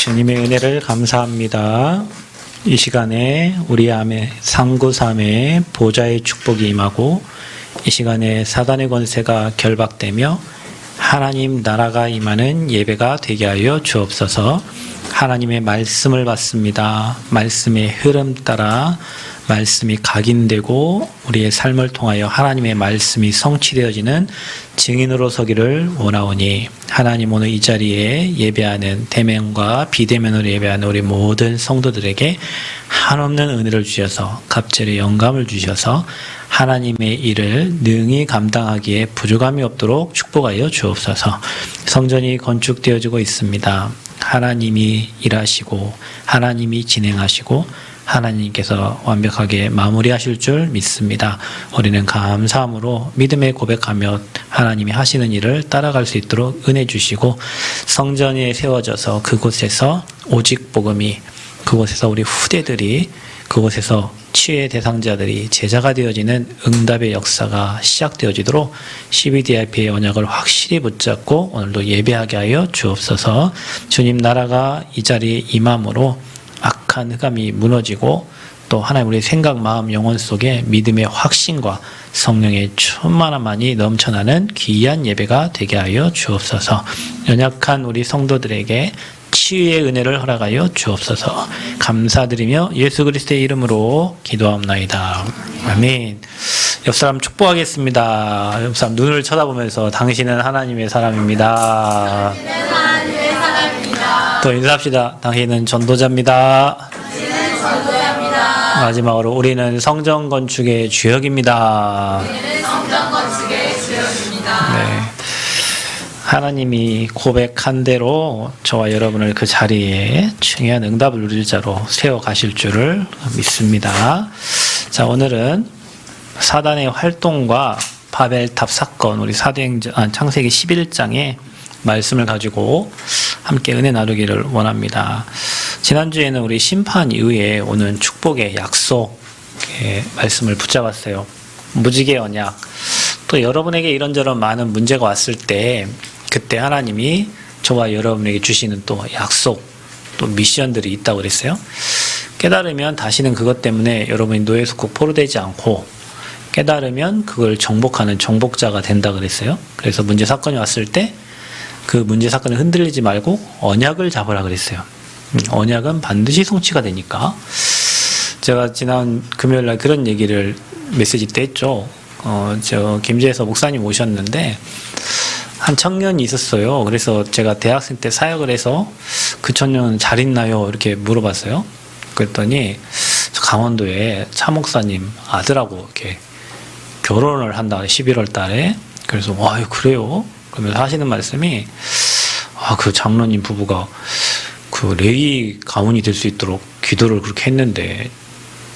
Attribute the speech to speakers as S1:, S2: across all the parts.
S1: 주님의 은혜를 감사합니다. 이 시간에 우리 안에 상구삼의 보좌의 축복이 임하고 이 시간에 사단의 권세가 결박되며 하나님 나라가 임하는 예배가 되게 하여 주옵소서. 하나님의 말씀을 받습니다. 말씀의 흐름 따라 말씀이 각인되고 우리의 삶을 통하여 하나님의 말씀이 성취되어지는 증인으로 서기를 원하오니 하나님 오늘 이 자리에 예배하는 대면과 비대면으로 예배하는 우리 모든 성도들에게 한없는 은혜를 주셔서 갑절의 영감을 주셔서 하나님의 일을 능히 감당하기에 부족함이 없도록 축복하여 주옵소서. 성전이 건축되어지고 있습니다. 하나님이 일하시고 하나님이 진행하시고 하나님께서 완벽하게 마무리하실 줄 믿습니다. 우리는 감사함으로 믿음의 고백하며 하나님이 하시는 일을 따라갈 수 있도록 은혜 주시고 성전에 세워져서 그곳에서 오직 복음이 그곳에서 우리 후대들이 그곳에서 치유의 대상자들이 제자가 되어지는 응답의 역사가 시작되어지도록 CBDIP의 언약을 확실히 붙잡고 오늘도 예배하게 하여 주옵소서. 주님 나라가 이 자리에 임함으로 악한 흑암이 무너지고 또 하나님 우리의 생각, 마음, 영혼 속에 믿음의 확신과 성령의 충만함만이 넘쳐나는 귀한 예배가 되게 하여 주옵소서. 연약한 우리 성도들에게 치유의 은혜를 허락하여 주옵소서. 감사드리며 예수 그리스도의 이름으로 기도합나이다. 아멘. 옆사람 축복하겠습니다. 옆사람 눈을 쳐다보면서 당신은 하나님의 사람입니다. 또 인사합시다. 당신은 전도자입니다. 마지막으로 우리는 성전 건축의 주역입니다. 네. 하나님이 고백한 대로 저와 여러분을 그 자리에 중요한 응답을 누릴 자로 세워가실 줄을 믿습니다. 자, 오늘은 사단의 활동과 바벨탑 사건, 우리 창세기 11장의 말씀을 가지고 함께 은혜 나누기를 원합니다. 지난주에는 우리 심판 이후에 오는 축복의 약속의 말씀을 붙잡았어요. 무지개 언약. 또 여러분에게 이런저런 많은 문제가 왔을 때 그때 하나님이 저와 여러분에게 주시는 또 약속, 또 미션들이 있다고 그랬어요. 깨달으면 다시는 그것 때문에 여러분이 노예 속국 포로되지 않고 깨달으면 그걸 정복하는 정복자가 된다고 그랬어요. 그래서 문제 사건이 왔을 때 그 문제 사건을 흔들리지 말고 언약을 잡으라 그랬어요. 언약은 반드시 성취가 되니까. 제가 지난 금요일날 그런 얘기를 메시지 때 했죠. 김제에서 목사님 오셨는데 한 청년이 있었어요. 그래서 제가 대학생 때 사역을 해서 그 청년은 잘 있나요? 이렇게 물어봤어요. 그랬더니 강원도에 차 목사님 아들하고 이렇게 결혼을 한다. 11월 달에. 그래서 와, 그래요? 그러면서 하시는 말씀이 그 장로님 부부가 그 레이 가문이 될 수 있도록 기도를 그렇게 했는데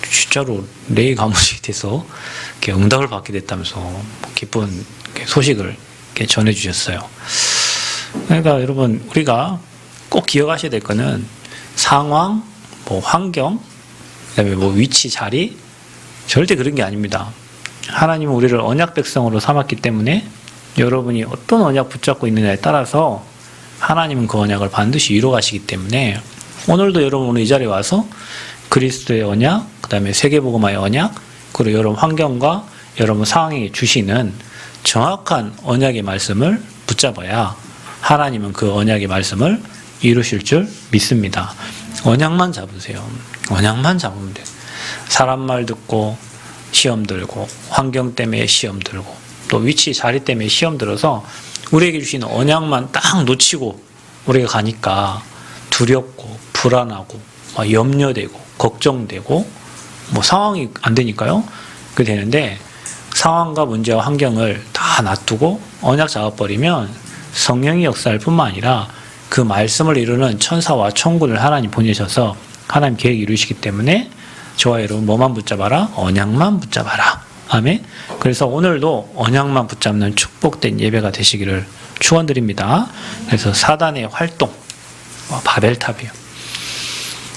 S1: 진짜로 레이 가문이 돼서 이렇게 응답을 받게 됐다면서 기쁜 소식을 이렇게 전해주셨어요. 그러니까 여러분 우리가 꼭 기억하셔야 될 거는 상황, 환경, 그다음에 위치, 자리 절대 그런 게 아닙니다. 하나님은 우리를 언약 백성으로 삼았기 때문에 여러분이 어떤 언약 붙잡고 있느냐에 따라서 하나님은 그 언약을 반드시 이루어 가시기 때문에 오늘도 여러분 오늘 이 자리에 와서 그리스도의 언약, 그 다음에 세계복음화의 언약, 그리고 여러분 환경과 여러분 상황에 주시는 정확한 언약의 말씀을 붙잡아야 하나님은 그 언약의 말씀을 이루실 줄 믿습니다. 언약만 잡으세요. 언약만 잡으면 돼요. 사람 말 듣고 시험 들고 환경 때문에 시험 들고 또 위치 자리 때문에 시험 들어서 우리에게 주시는 언약만 딱 놓치고 우리가 가니까 두렵고 불안하고 염려되고 걱정되고 상황이 안 되니까요. 그게 되는데 상황과 문제와 환경을 다 놔두고 언약 잡아버리면 성령의 역사할 뿐만 아니라 그 말씀을 이루는 천사와 천군을 하나님 보내셔서 하나님 계획 이루시기 때문에 저와 여러분 뭐만 붙잡아라? 언약만 붙잡아라. 아멘. 그래서 오늘도 언약만 붙잡는 축복된 예배가 되시기를 축원드립니다. 그래서 사단의 활동, 바벨탑이요.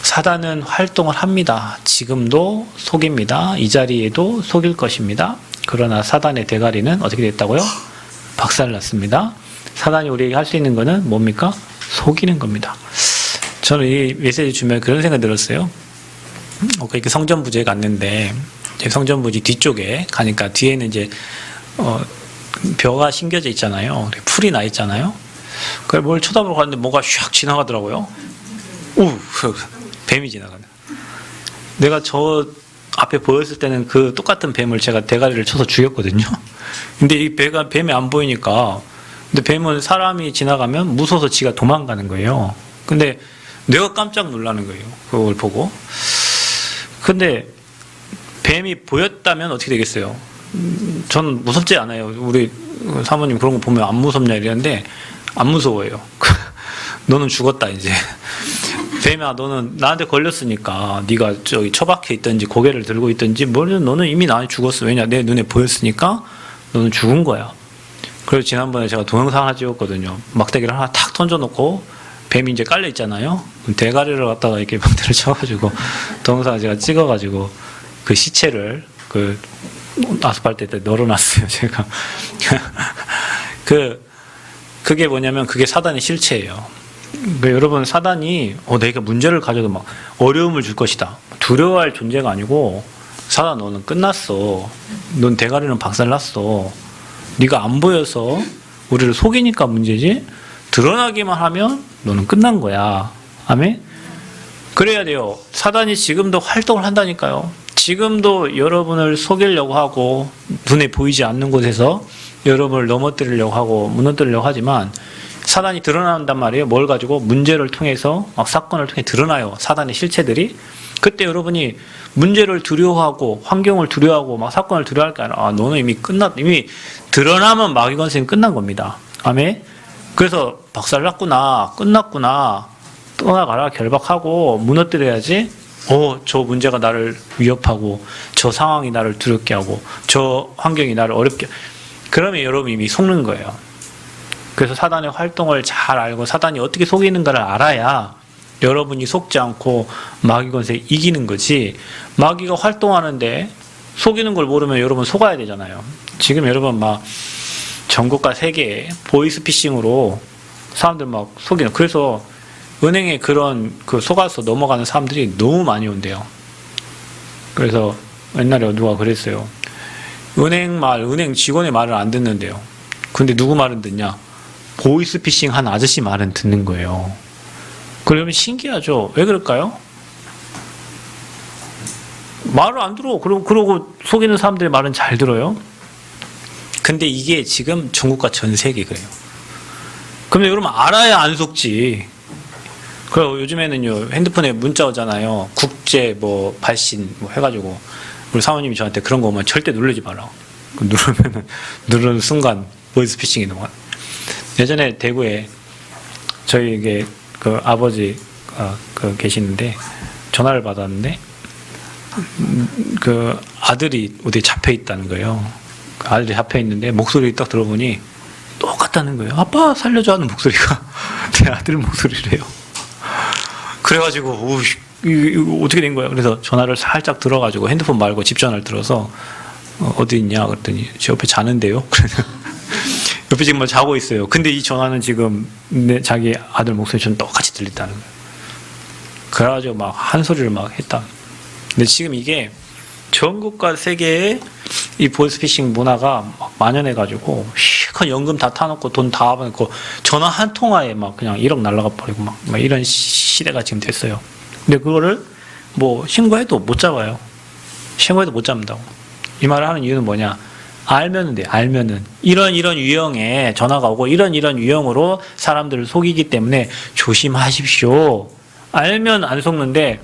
S1: 사단은 활동을 합니다. 지금도 속입니다. 이 자리에도 속일 것입니다. 그러나 사단의 대가리는 어떻게 됐다고요? 박살났습니다. 사단이 우리에게 할 수 있는 것은 뭡니까? 속이는 겁니다. 저는 이 메시지 주면 그런 생각 들었어요. 이렇게 성전부지에 갔는데, 이제 성전부지 뒤쪽에 가니까 뒤에는 이제, 벼가 심겨져 있잖아요. 풀이 나 있잖아요. 그걸 뭘 쳐다보러 갔는데 뭐가 샥 지나가더라고요. 뱀이 지나가네. 내가 저 앞에 보였을 때는 그 똑같은 뱀을 제가 대가리를 쳐서 죽였거든요. 근데 이 뱀이 안 보이니까, 근데 뱀은 사람이 지나가면 무서워서 지가 도망가는 거예요. 근데 내가 깜짝 놀라는 거예요. 그걸 보고. 근데 뱀이 보였다면 어떻게 되겠어요? 전 무섭지 않아요. 우리 사모님 그런 거 보면 안 무섭냐 이러는데 안 무서워요. 너는 죽었다 이제. 뱀아 너는 나한테 걸렸으니까 네가 저기 처박혀 있든지 고개를 들고 있든지 뭐든 너는 이미 나한테 죽었어. 왜냐 내 눈에 보였으니까 너는 죽은 거야. 그래서 지난번에 제가 동영상 하나 찍었거든요. 막대기를 하나 탁 던져놓고 뱀이 이제 깔려 있잖아요. 대가리를 갖다가 이렇게 막대를 쳐가지고 동영상을 제가 찍어가지고 그 시체를 그 아스팔트에 널어놨어요. 제가 그게 뭐냐면 그게 사단의 실체예요. 그러니까 여러분 사단이 내가 문제를 가져도 막 어려움을 줄 것이다. 두려워할 존재가 아니고 사단 너는 끝났어. 넌 대가리는 박살났어. 네가 안 보여서 우리를 속이니까 문제지. 드러나기만 하면 너는 끝난 거야. 아멘? 그래야 돼요. 사단이 지금도 활동을 한다니까요. 지금도 여러분을 속이려고 하고 눈에 보이지 않는 곳에서 여러분을 넘어뜨리려고 하고 무너뜨리려고 하지만 사단이 드러난단 말이에요. 뭘 가지고? 문제를 통해서 막 사건을 통해 드러나요. 사단의 실체들이. 그때 여러분이 문제를 두려워하고 환경을 두려워하고 막 사건을 두려워할 게 아니라 너는 이미 이미 드러나면 마귀 권세는 끝난 겁니다. 아멘? 그래서 박살났구나, 끝났구나, 떠나가라, 결박하고 무너뜨려야지. 저 문제가 나를 위협하고 저 상황이 나를 두렵게 하고 저 환경이 나를 어렵게. 그러면 여러분이 이미 속는 거예요. 그래서 사단의 활동을 잘 알고 사단이 어떻게 속이는가를 알아야 여러분이 속지 않고 마귀 권세에 이기는 거지. 마귀가 활동하는데 속이는 걸 모르면 여러분 속아야 되잖아요. 지금 여러분 막 전국과 세계에 보이스피싱으로 사람들 막 속이는. 그래서 은행에 그런 속아서 넘어가는 사람들이 너무 많이 온대요. 그래서 옛날에 누가 그랬어요. 은행 직원의 말을 안 듣는데요. 근데 누구 말은 듣냐? 보이스피싱 한 아저씨 말은 듣는 거예요. 그러면 신기하죠? 왜 그럴까요? 말을 안 들어. 그러고 속이는 사람들의 말은 잘 들어요. 근데 이게 지금 전국과 전 세계 그래요. 그러면 여러분 알아야 안 속지. 그리고 요즘에는요 핸드폰에 문자 오잖아요. 국제 발신 해가지고 우리 사모님이 저한테 그런 거 오면 절대 누르지 마라. 누르는 순간 보이스피싱이 넘어가. 예전에 대구에 저희 아버지 계시는데 전화를 받았는데 아들이 어디 잡혀 있다는 거예요. 아들이 잡혀 있는데 목소리 딱 들어보니 똑같다는 거예요. 아빠 살려줘 하는 목소리가 내 아들 목소리래요. 그래가지고 이거 어떻게 된 거야? 그래서 전화를 살짝 들어가지고 핸드폰 말고 집 전화를 들어서 어디 있냐 그랬더니 제 옆에 자는데요. 그래서 옆에 지금 자고 있어요. 근데 이 전화는 지금 자기 아들 목소리처럼 똑같이 들린다는 거예요. 그래가지고 막 한 소리를 막 했다. 근데 지금 이게 전국과 세계에 이 보이스피싱 문화가 막 만연해가지고 시커 연금 다 타놓고 돈 다 받고 전화 한 통화에 막 그냥 1억 날라가 버리고 막 이런 시대가 지금 됐어요. 근데 그거를 신고해도 못 잡아요. 신고해도 못 잡는다고. 이 말을 하는 이유는 뭐냐? 알면은 돼. 알면은 이런 유형의 전화가 오고 이런 유형으로 사람들을 속이기 때문에 조심하십시오. 알면 안 속는데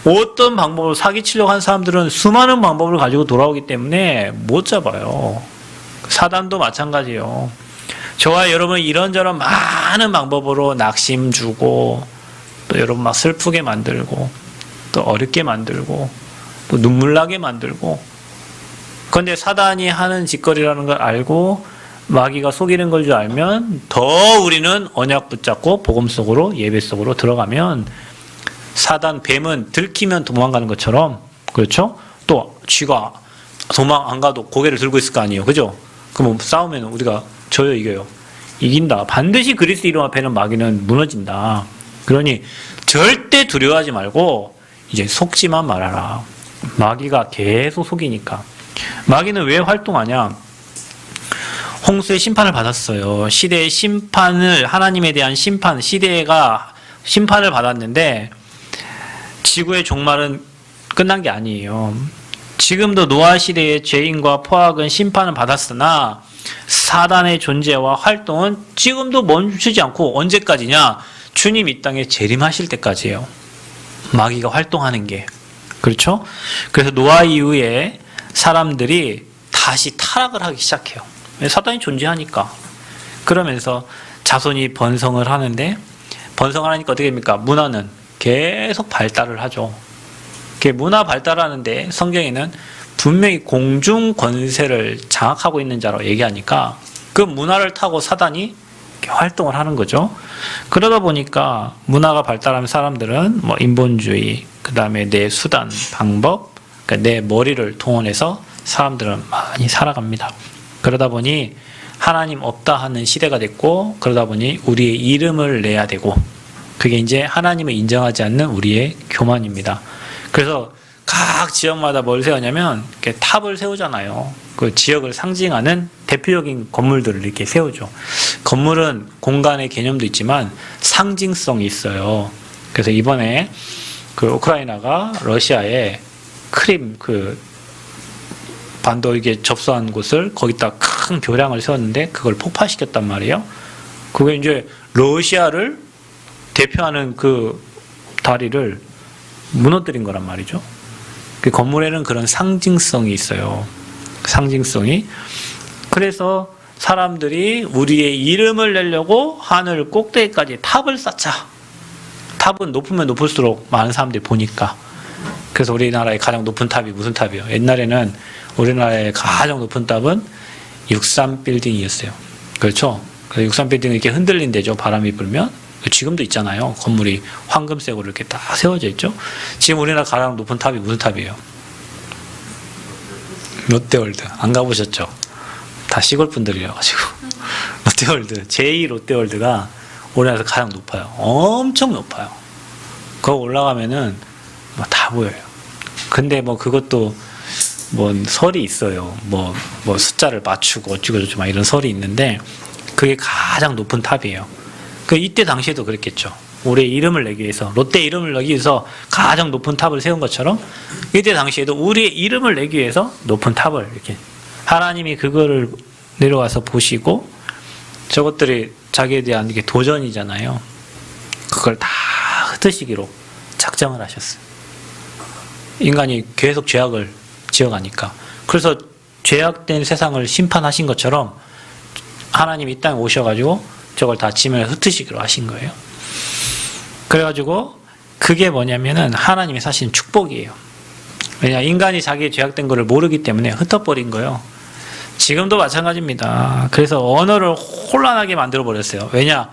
S1: 어떤 방법으로 사기치려고 한 사람들은 수많은 방법을 가지고 돌아오기 때문에 못 잡아요. 사단도 마찬가지예요. 저와 여러분 이런저런 많은 방법으로 낙심 주고 또 여러분 막 슬프게 만들고 또 어렵게 만들고 또 눈물 나게 만들고. 그런데 사단이 하는 짓거리라는 걸 알고 마귀가 속이는 걸 줄 알면 더 우리는 언약 붙잡고 복음 속으로 예배 속으로 들어가면 사단 뱀은 들키면 도망가는 것처럼, 그렇죠? 또 쥐가 도망 안 가도 고개를 들고 있을 거 아니에요. 그죠? 그럼 싸우면 우리가 져요, 이겨요? 이긴다. 반드시 그리스도 이름 앞에는 마귀는 무너진다. 그러니 절대 두려워하지 말고 이제 속지만 말아라. 마귀가 계속 속이니까. 마귀는 왜 활동하냐? 홍수의 심판을 받았어요. 시대의 심판을, 하나님에 대한 심판, 시대가 심판을 받았는데 지구의 종말은 끝난 게 아니에요. 지금도 노아 시대의 죄인과 포악은 심판을 받았으나 사단의 존재와 활동은 지금도 멈추지 않고 언제까지냐? 주님 이 땅에 재림하실 때까지예요. 마귀가 활동하는 게. 그렇죠? 그래서 노아 이후에 사람들이 다시 타락을 하기 시작해요. 사단이 존재하니까. 그러면서 자손이 번성을 하는데, 번성을 하니까 어떻게 됩니까? 문화는 계속 발달을 하죠. 문화 발달하는데 성경에는 분명히 공중 권세를 장악하고 있는 자로 얘기하니까 그 문화를 타고 사단이 활동을 하는 거죠. 그러다 보니까 문화가 발달하면 사람들은 뭐 인본주의, 그 다음에 내 수단, 방법, 그러니까 내 머리를 동원해서 사람들은 많이 살아갑니다. 그러다 보니 하나님 없다 하는 시대가 됐고, 그러다 보니 우리의 이름을 내야 되고, 그게 이제 하나님을 인정하지 않는 우리의 교만입니다. 그래서 각 지역마다 뭘 세우냐면 이렇게 탑을 세우잖아요. 그 지역을 상징하는 대표적인 건물들을 이렇게 세우죠. 건물은 공간의 개념도 있지만 상징성이 있어요. 그래서 이번에 그 우크라이나가 러시아에 크림 그 반도 이게 접수한 곳을 거기다 큰 교량을 세웠는데 그걸 폭파시켰단 말이에요. 그게 이제 러시아를 대표하는 그 다리를 무너뜨린 거란 말이죠. 그 건물에는 그런 상징성이 있어요. 상징성이. 그래서 사람들이 우리의 이름을 내려고 하늘 꼭대기까지 탑을 쌓자. 탑은 높으면 높을수록 많은 사람들이 보니까. 그래서 우리나라의 가장 높은 탑이 무슨 탑이에요? 옛날에는 우리나라의 가장 높은 탑은 63빌딩이었어요. 그렇죠? 그래서 63빌딩은 이렇게 흔들린대죠. 바람이 불면. 지금도 있잖아요. 건물이 황금색으로 이렇게 딱 세워져 있죠. 지금 우리나라 가장 높은 탑이 무슨 탑이에요? 롯데월드. 안 가보셨죠? 다 시골 분들이라가지고. 롯데월드. 제2 롯데월드가 우리나라에서 가장 높아요. 엄청 높아요. 거기 올라가면은 다 보여요. 근데 뭐 그것도 뭐 설이 있어요. 뭐 숫자를 맞추고 어쩌고저쩌고 막 이런 설이 있는데 그게 가장 높은 탑이에요. 그 이때 당시에도 그랬겠죠. 우리의 이름을 내기 위해서, 롯데 이름을 내기 위해서 가장 높은 탑을 세운 것처럼 이때 당시에도 우리의 이름을 내기 위해서 높은 탑을 이렇게 하나님이 그거를 내려와서 보시고 저것들이 자기에 대한 이게 도전이잖아요. 그걸 다 흩으시기로 작정을 하셨어요. 인간이 계속 죄악을 지어가니까. 그래서 죄악된 세상을 심판하신 것처럼 하나님이 이 땅에 오셔가지고 저걸 다 지면에 흩으시기로 하신 거예요. 그래가지고 그게 뭐냐면은 하나님이 사실 축복이에요. 왜냐, 인간이 자기의 죄악된 것을 모르기 때문에 흩어버린 거예요. 지금도 마찬가지입니다. 그래서 언어를 혼란하게 만들어버렸어요. 왜냐,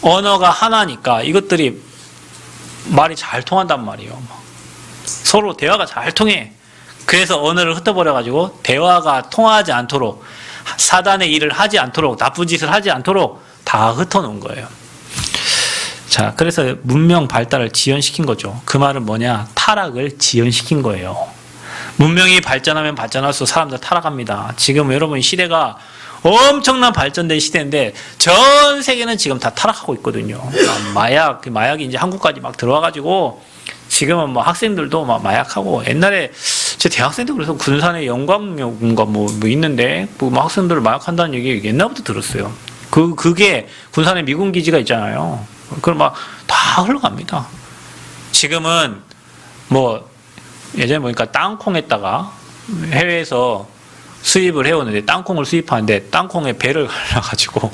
S1: 언어가 하나니까 이것들이 말이 잘 통한단 말이에요. 서로 대화가 잘 통해. 그래서 언어를 흩어버려가지고 대화가 통하지 않도록, 사단의 일을 하지 않도록, 나쁜 짓을 하지 않도록 다 흩어놓은 거예요. 자, 그래서 문명 발달을 지연시킨 거죠. 그 말은 뭐냐? 타락을 지연시킨 거예요. 문명이 발전하면 발전할수록 사람들 타락합니다. 지금 여러분 시대가 엄청난 발전된 시대인데 전 세계는 지금 다 타락하고 있거든요. 마약이 이제 한국까지 막 들어와가지고 지금은 뭐 학생들도 막 마약하고, 옛날에 제 대학생 때 그래서 군산에 영광여군가 뭐 있는데 뭐 학생들을 마약한다는 얘기 옛날부터 들었어요. 그게 군산에 미군 기지가 있잖아요. 그걸 막 다 흘러갑니다. 지금은 뭐 예전에 보니까 땅콩에다가 해외에서 수입을 해오는데 땅콩을 수입하는데 땅콩에 배를 갈라가지고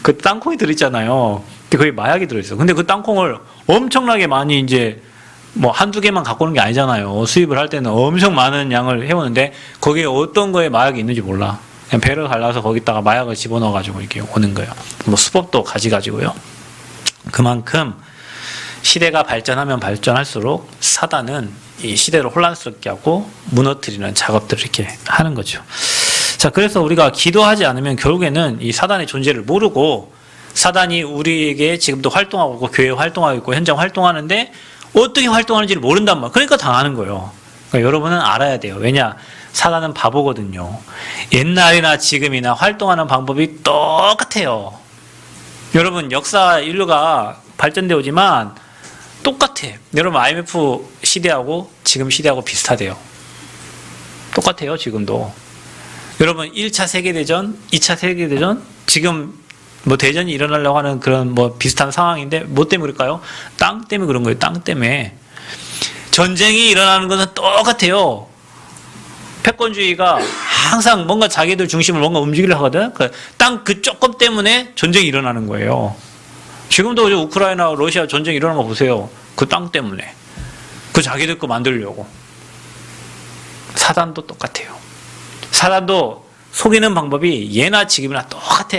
S1: 그 땅콩이 들어있잖아요. 근데 거기 마약이 들어있어. 근데 그 땅콩을 엄청나게 많이 이제 뭐 한두 개만 갖고 오는 게 아니잖아요. 수입을 할 때는 엄청 많은 양을 해오는데 거기에 어떤 거에 마약이 있는지 몰라. 그냥 배를 갈라서 거기다가 마약을 집어넣어가지고 이렇게 오는 거예요. 뭐 수법도 가지가지고요. 그만큼 시대가 발전하면 발전할수록 사단은 이 시대를 혼란스럽게 하고 무너뜨리는 작업들을 이렇게 하는 거죠. 자, 그래서 우리가 기도하지 않으면 결국에는 이 사단의 존재를 모르고 사단이 우리에게 지금도 활동하고 있고 교회 활동하고 있고 현장 활동하는데 어떻게 활동하는지를 모른단 말이에요. 그러니까 당하는 거예요. 그러니까 여러분은 알아야 돼요. 왜냐? 사단은 바보거든요. 옛날이나 지금이나 활동하는 방법이 똑같아요. 여러분 역사 인류가 발전되어 오지만 똑같아. 여러분 IMF 시대하고 지금 시대하고 비슷하대요. 똑같아요. 지금도. 여러분 1차 세계대전, 2차 세계대전, 지금 뭐 대전이 일어나려고 하는 그런 뭐 비슷한 상황인데 뭐 때문에 그럴까요? 땅 때문에 그런 거예요. 땅 때문에. 전쟁이 일어나는 것은 똑같아요. 패권주의가 항상 뭔가 자기들 중심으로 뭔가 움직이려고 하거든. 땅 그 조금 때문에 전쟁이 일어나는 거예요. 지금도 우크라이나, 러시아 전쟁이 일어나는 거 보세요. 그 땅 때문에. 그 자기들 거 만들려고. 사단도 똑같아요. 사단도 속이는 방법이 예나 지금이나 똑같아.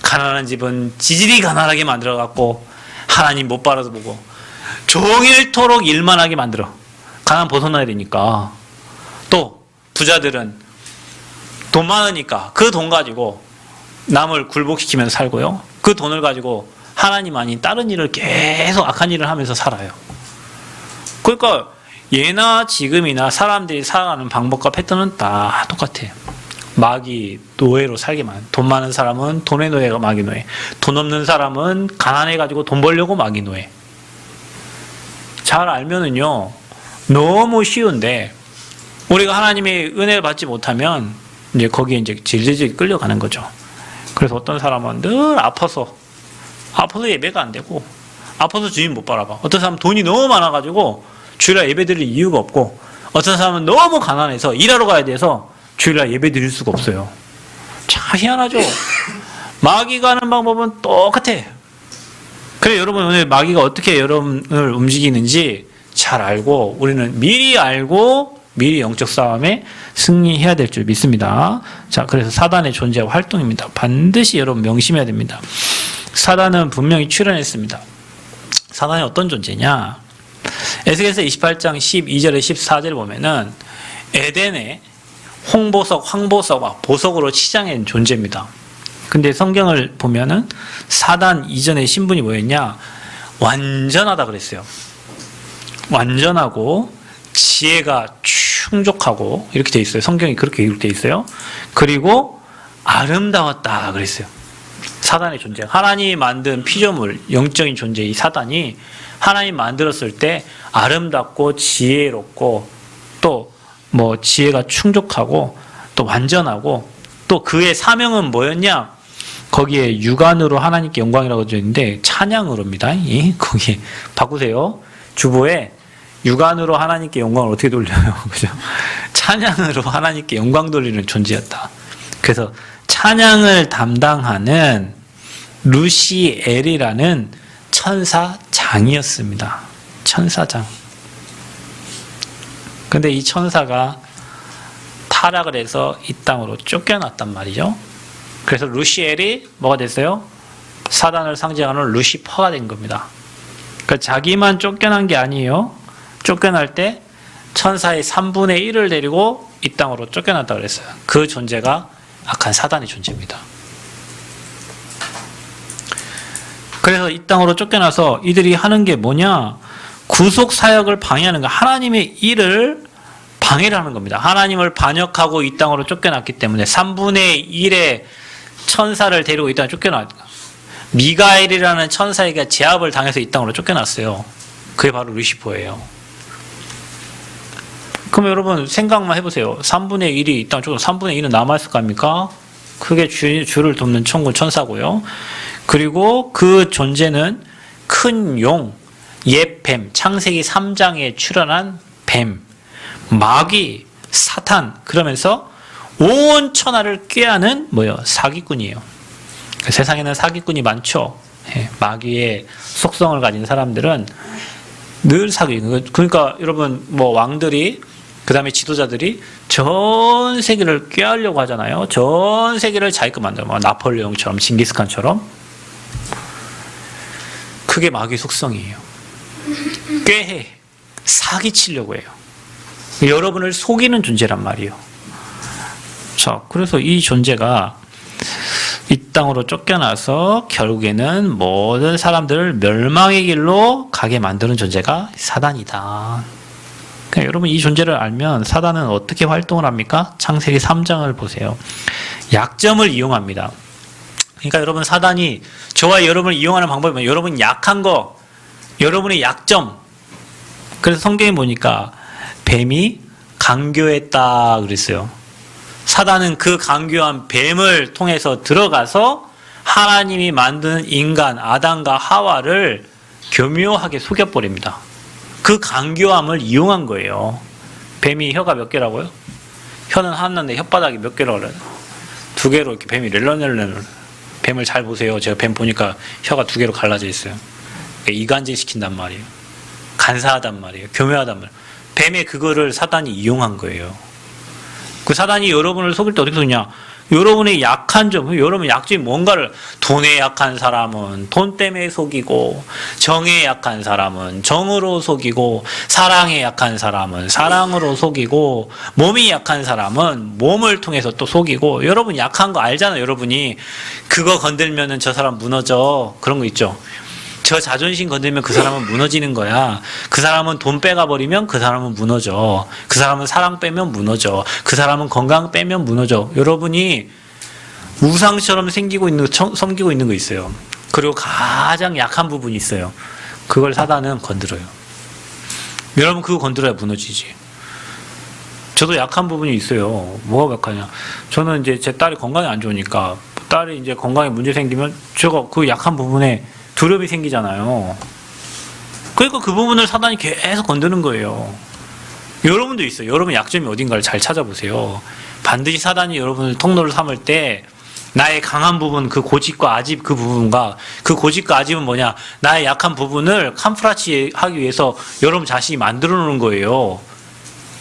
S1: 가난한 집은 지질이 가난하게 만들어갖고 하나님 못 바라보고 종일토록 일만 하게 만들어. 가난 벗어나야 되니까. 또 부자들은 돈 많으니까 그 돈 가지고 남을 굴복시키면서 살고요. 그 돈을 가지고 하나님 아닌 다른 일을 계속 악한 일을 하면서 살아요. 그러니까 예나 지금이나 사람들이 살아가는 방법과 패턴은 다 똑같아요. 마귀 노예로 살기만. 돈 많은 사람은 돈의 노예가 마귀 노예. 돈 없는 사람은 가난해가지고 돈 벌려고 마귀 노예. 잘 알면은요, 너무 쉬운데, 우리가 하나님의 은혜를 받지 못하면, 이제 거기에 이제 질질 끌려가는 거죠. 그래서 어떤 사람은 늘 아파서 예배가 안 되고, 아파서 주님 못 바라봐. 어떤 사람은 돈이 너무 많아가지고, 주일날 예배 드릴 이유가 없고, 어떤 사람은 너무 가난해서 일하러 가야 돼서 주일날 예배 드릴 수가 없어요. 참 희한하죠? 마귀가 하는 방법은 똑같아. 그래, 여러분 오늘 마귀가 어떻게 여러분을 움직이는지 잘 알고, 우리는 미리 알고, 미리 영적 싸움에 승리해야 될 줄 믿습니다. 자, 그래서 사단의 존재와 활동입니다. 반드시 여러분 명심해야 됩니다. 사단은 분명히 출현했습니다. 사단이 어떤 존재냐? 에스겔서 28장 12절에 14절을 보면은 에덴의 홍보석, 황보석, 보석으로 치장한 존재입니다. 근데 성경을 보면은 사단 이전의 신분이 뭐였냐? 완전하다 그랬어요. 완전하고 지혜가 충족하고 이렇게 돼 있어요. 성경이 그렇게 기록돼 있어요. 그리고 아름다웠다 그랬어요. 사단의 존재. 하나님이 만든 피조물, 영적인 존재 이 사단이 하나님 만들었을 때 아름답고 지혜롭고 또 뭐 지혜가 충족하고 또 완전하고 또 그의 사명은 뭐였냐? 거기에 육안으로 하나님께 영광이라고 되어 있는데 찬양으로입니다. 거기에 바꾸세요. 주보에 육안으로 하나님께 영광을 어떻게 돌려요? 그죠? 찬양으로 하나님께 영광 돌리는 존재였다. 그래서 찬양을 담당하는 루시엘이라는 천사장이었습니다. 천사장. 근데 이 천사가 타락을 해서 이 땅으로 쫓겨났단 말이죠. 그래서 루시엘이 뭐가 됐어요? 사단을 상징하는 루시퍼가 된 겁니다. 그러니까 자기만 쫓겨난 게 아니에요. 쫓겨날 때 천사의 3분의 1을 데리고 이 땅으로 쫓겨났다고 그랬어요. 그 존재가 악한 사단의 존재입니다. 그래서 이 땅으로 쫓겨나서 이들이 하는 게 뭐냐? 구속 사역을 방해하는 거. 하나님의 일을 방해를 하는 겁니다. 하나님을 반역하고 이 땅으로 쫓겨났기 때문에 3분의 1의 천사를 데리고 이 땅에 쫓겨났다. 미가엘이라는 천사에게 제압을 당해서 이 땅으로 쫓겨났어요. 그게 바로 루시퍼예요. 그럼 여러분 생각만 해보세요. 3분의 1이 이 땅에 쫓겨 3분의 1은 남아있을 겁니까? 그게 주를 돕는 천군 천사고요. 그리고 그 존재는 큰 용, 옛뱀, 창세기 3장에 출현한 뱀, 마귀, 사탄, 그러면서 온 천하를 꾀하는 뭐예요? 사기꾼이에요. 세상에는 사기꾼이 많죠. 마귀의 속성을 가진 사람들은 늘 사기꾼. 그러니까 여러분 뭐 왕들이 그 다음에 지도자들이 전 세계를 꾀하려고 하잖아요. 전 세계를 자기 거 만들어. 뭐 나폴레옹처럼, 징기스칸처럼. 그게 마귀 속성이에요. 꾀해. 사기치려고 해요. 여러분을 속이는 존재란 말이에요. 자, 그래서 이 존재가 이 땅으로 쫓겨나서 결국에는 모든 사람들을 멸망의 길로 가게 만드는 존재가 사단이다. 그러니까 여러분 이 존재를 알면 사단은 어떻게 활동을 합니까? 창세기 3장을 보세요. 약점을 이용합니다. 그러니까 여러분 사단이 저와 여러분을 이용하는 방법은 여러분 약한 거, 여러분의 약점. 그래서 성경에 보니까 뱀이 강교했다 그랬어요. 사단은 그 강교한 뱀을 통해서 들어가서 하나님이 만든 인간 아담과 하와를 교묘하게 속여버립니다. 그 강교함을 이용한 거예요. 뱀이 혀가 몇 개라고요? 혀는 하나인데 혓바닥이 몇 개라고 그래요? 2개로 이렇게 뱀이 렐런렐런. 뱀을 잘 보세요. 제가 뱀 보니까 혀가 2개로 갈라져 있어요. 이간질 시킨단 말이에요. 간사하단 말이에요. 교묘하단 말이에요. 뱀의 그거를 사단이 이용한 거예요. 그 사단이 여러분을 속일 때 어떻게 속냐? 여러분의 약한 점, 여러분 약점이 뭔가를, 돈에 약한 사람은 돈 때문에 속이고, 정에 약한 사람은 정으로 속이고, 사랑에 약한 사람은 사랑으로 속이고, 몸이 약한 사람은 몸을 통해서 또 속이고, 여러분 약한 거 알잖아요. 여러분이 그거 건들면은 저 사람 무너져. 그런 거 있죠. 저 자존심 건들면 그 사람은 무너지는 거야. 그 사람은 돈 빼가버리면 그 사람은 무너져. 그 사람은 사랑 빼면 무너져. 그 사람은 건강 빼면 무너져. 여러분이 우상처럼 섬기고 있는 거 있어요. 그리고 가장 약한 부분이 있어요. 그걸 사단은 건드려요. 여러분 그거 건드려야 무너지지. 저도 약한 부분이 있어요. 뭐가 약하냐? 저는 이제 제 딸이 건강이 안 좋으니까 딸이 이제 건강에 문제 생기면 제가 그 약한 부분에 두려움이 생기잖아요. 그러니까 그 부분을 사단이 계속 건드는 거예요. 여러분도 있어요. 여러분 약점이 어딘가를 잘 찾아보세요. 반드시 사단이 여러분을 통로를 삼을 때 나의 강한 부분, 그 고집과 아집 그 부분과 그 고집과 아집은 뭐냐? 나의 약한 부분을 캄프라치 하기 위해서 여러분 자신이 만들어 놓는 거예요.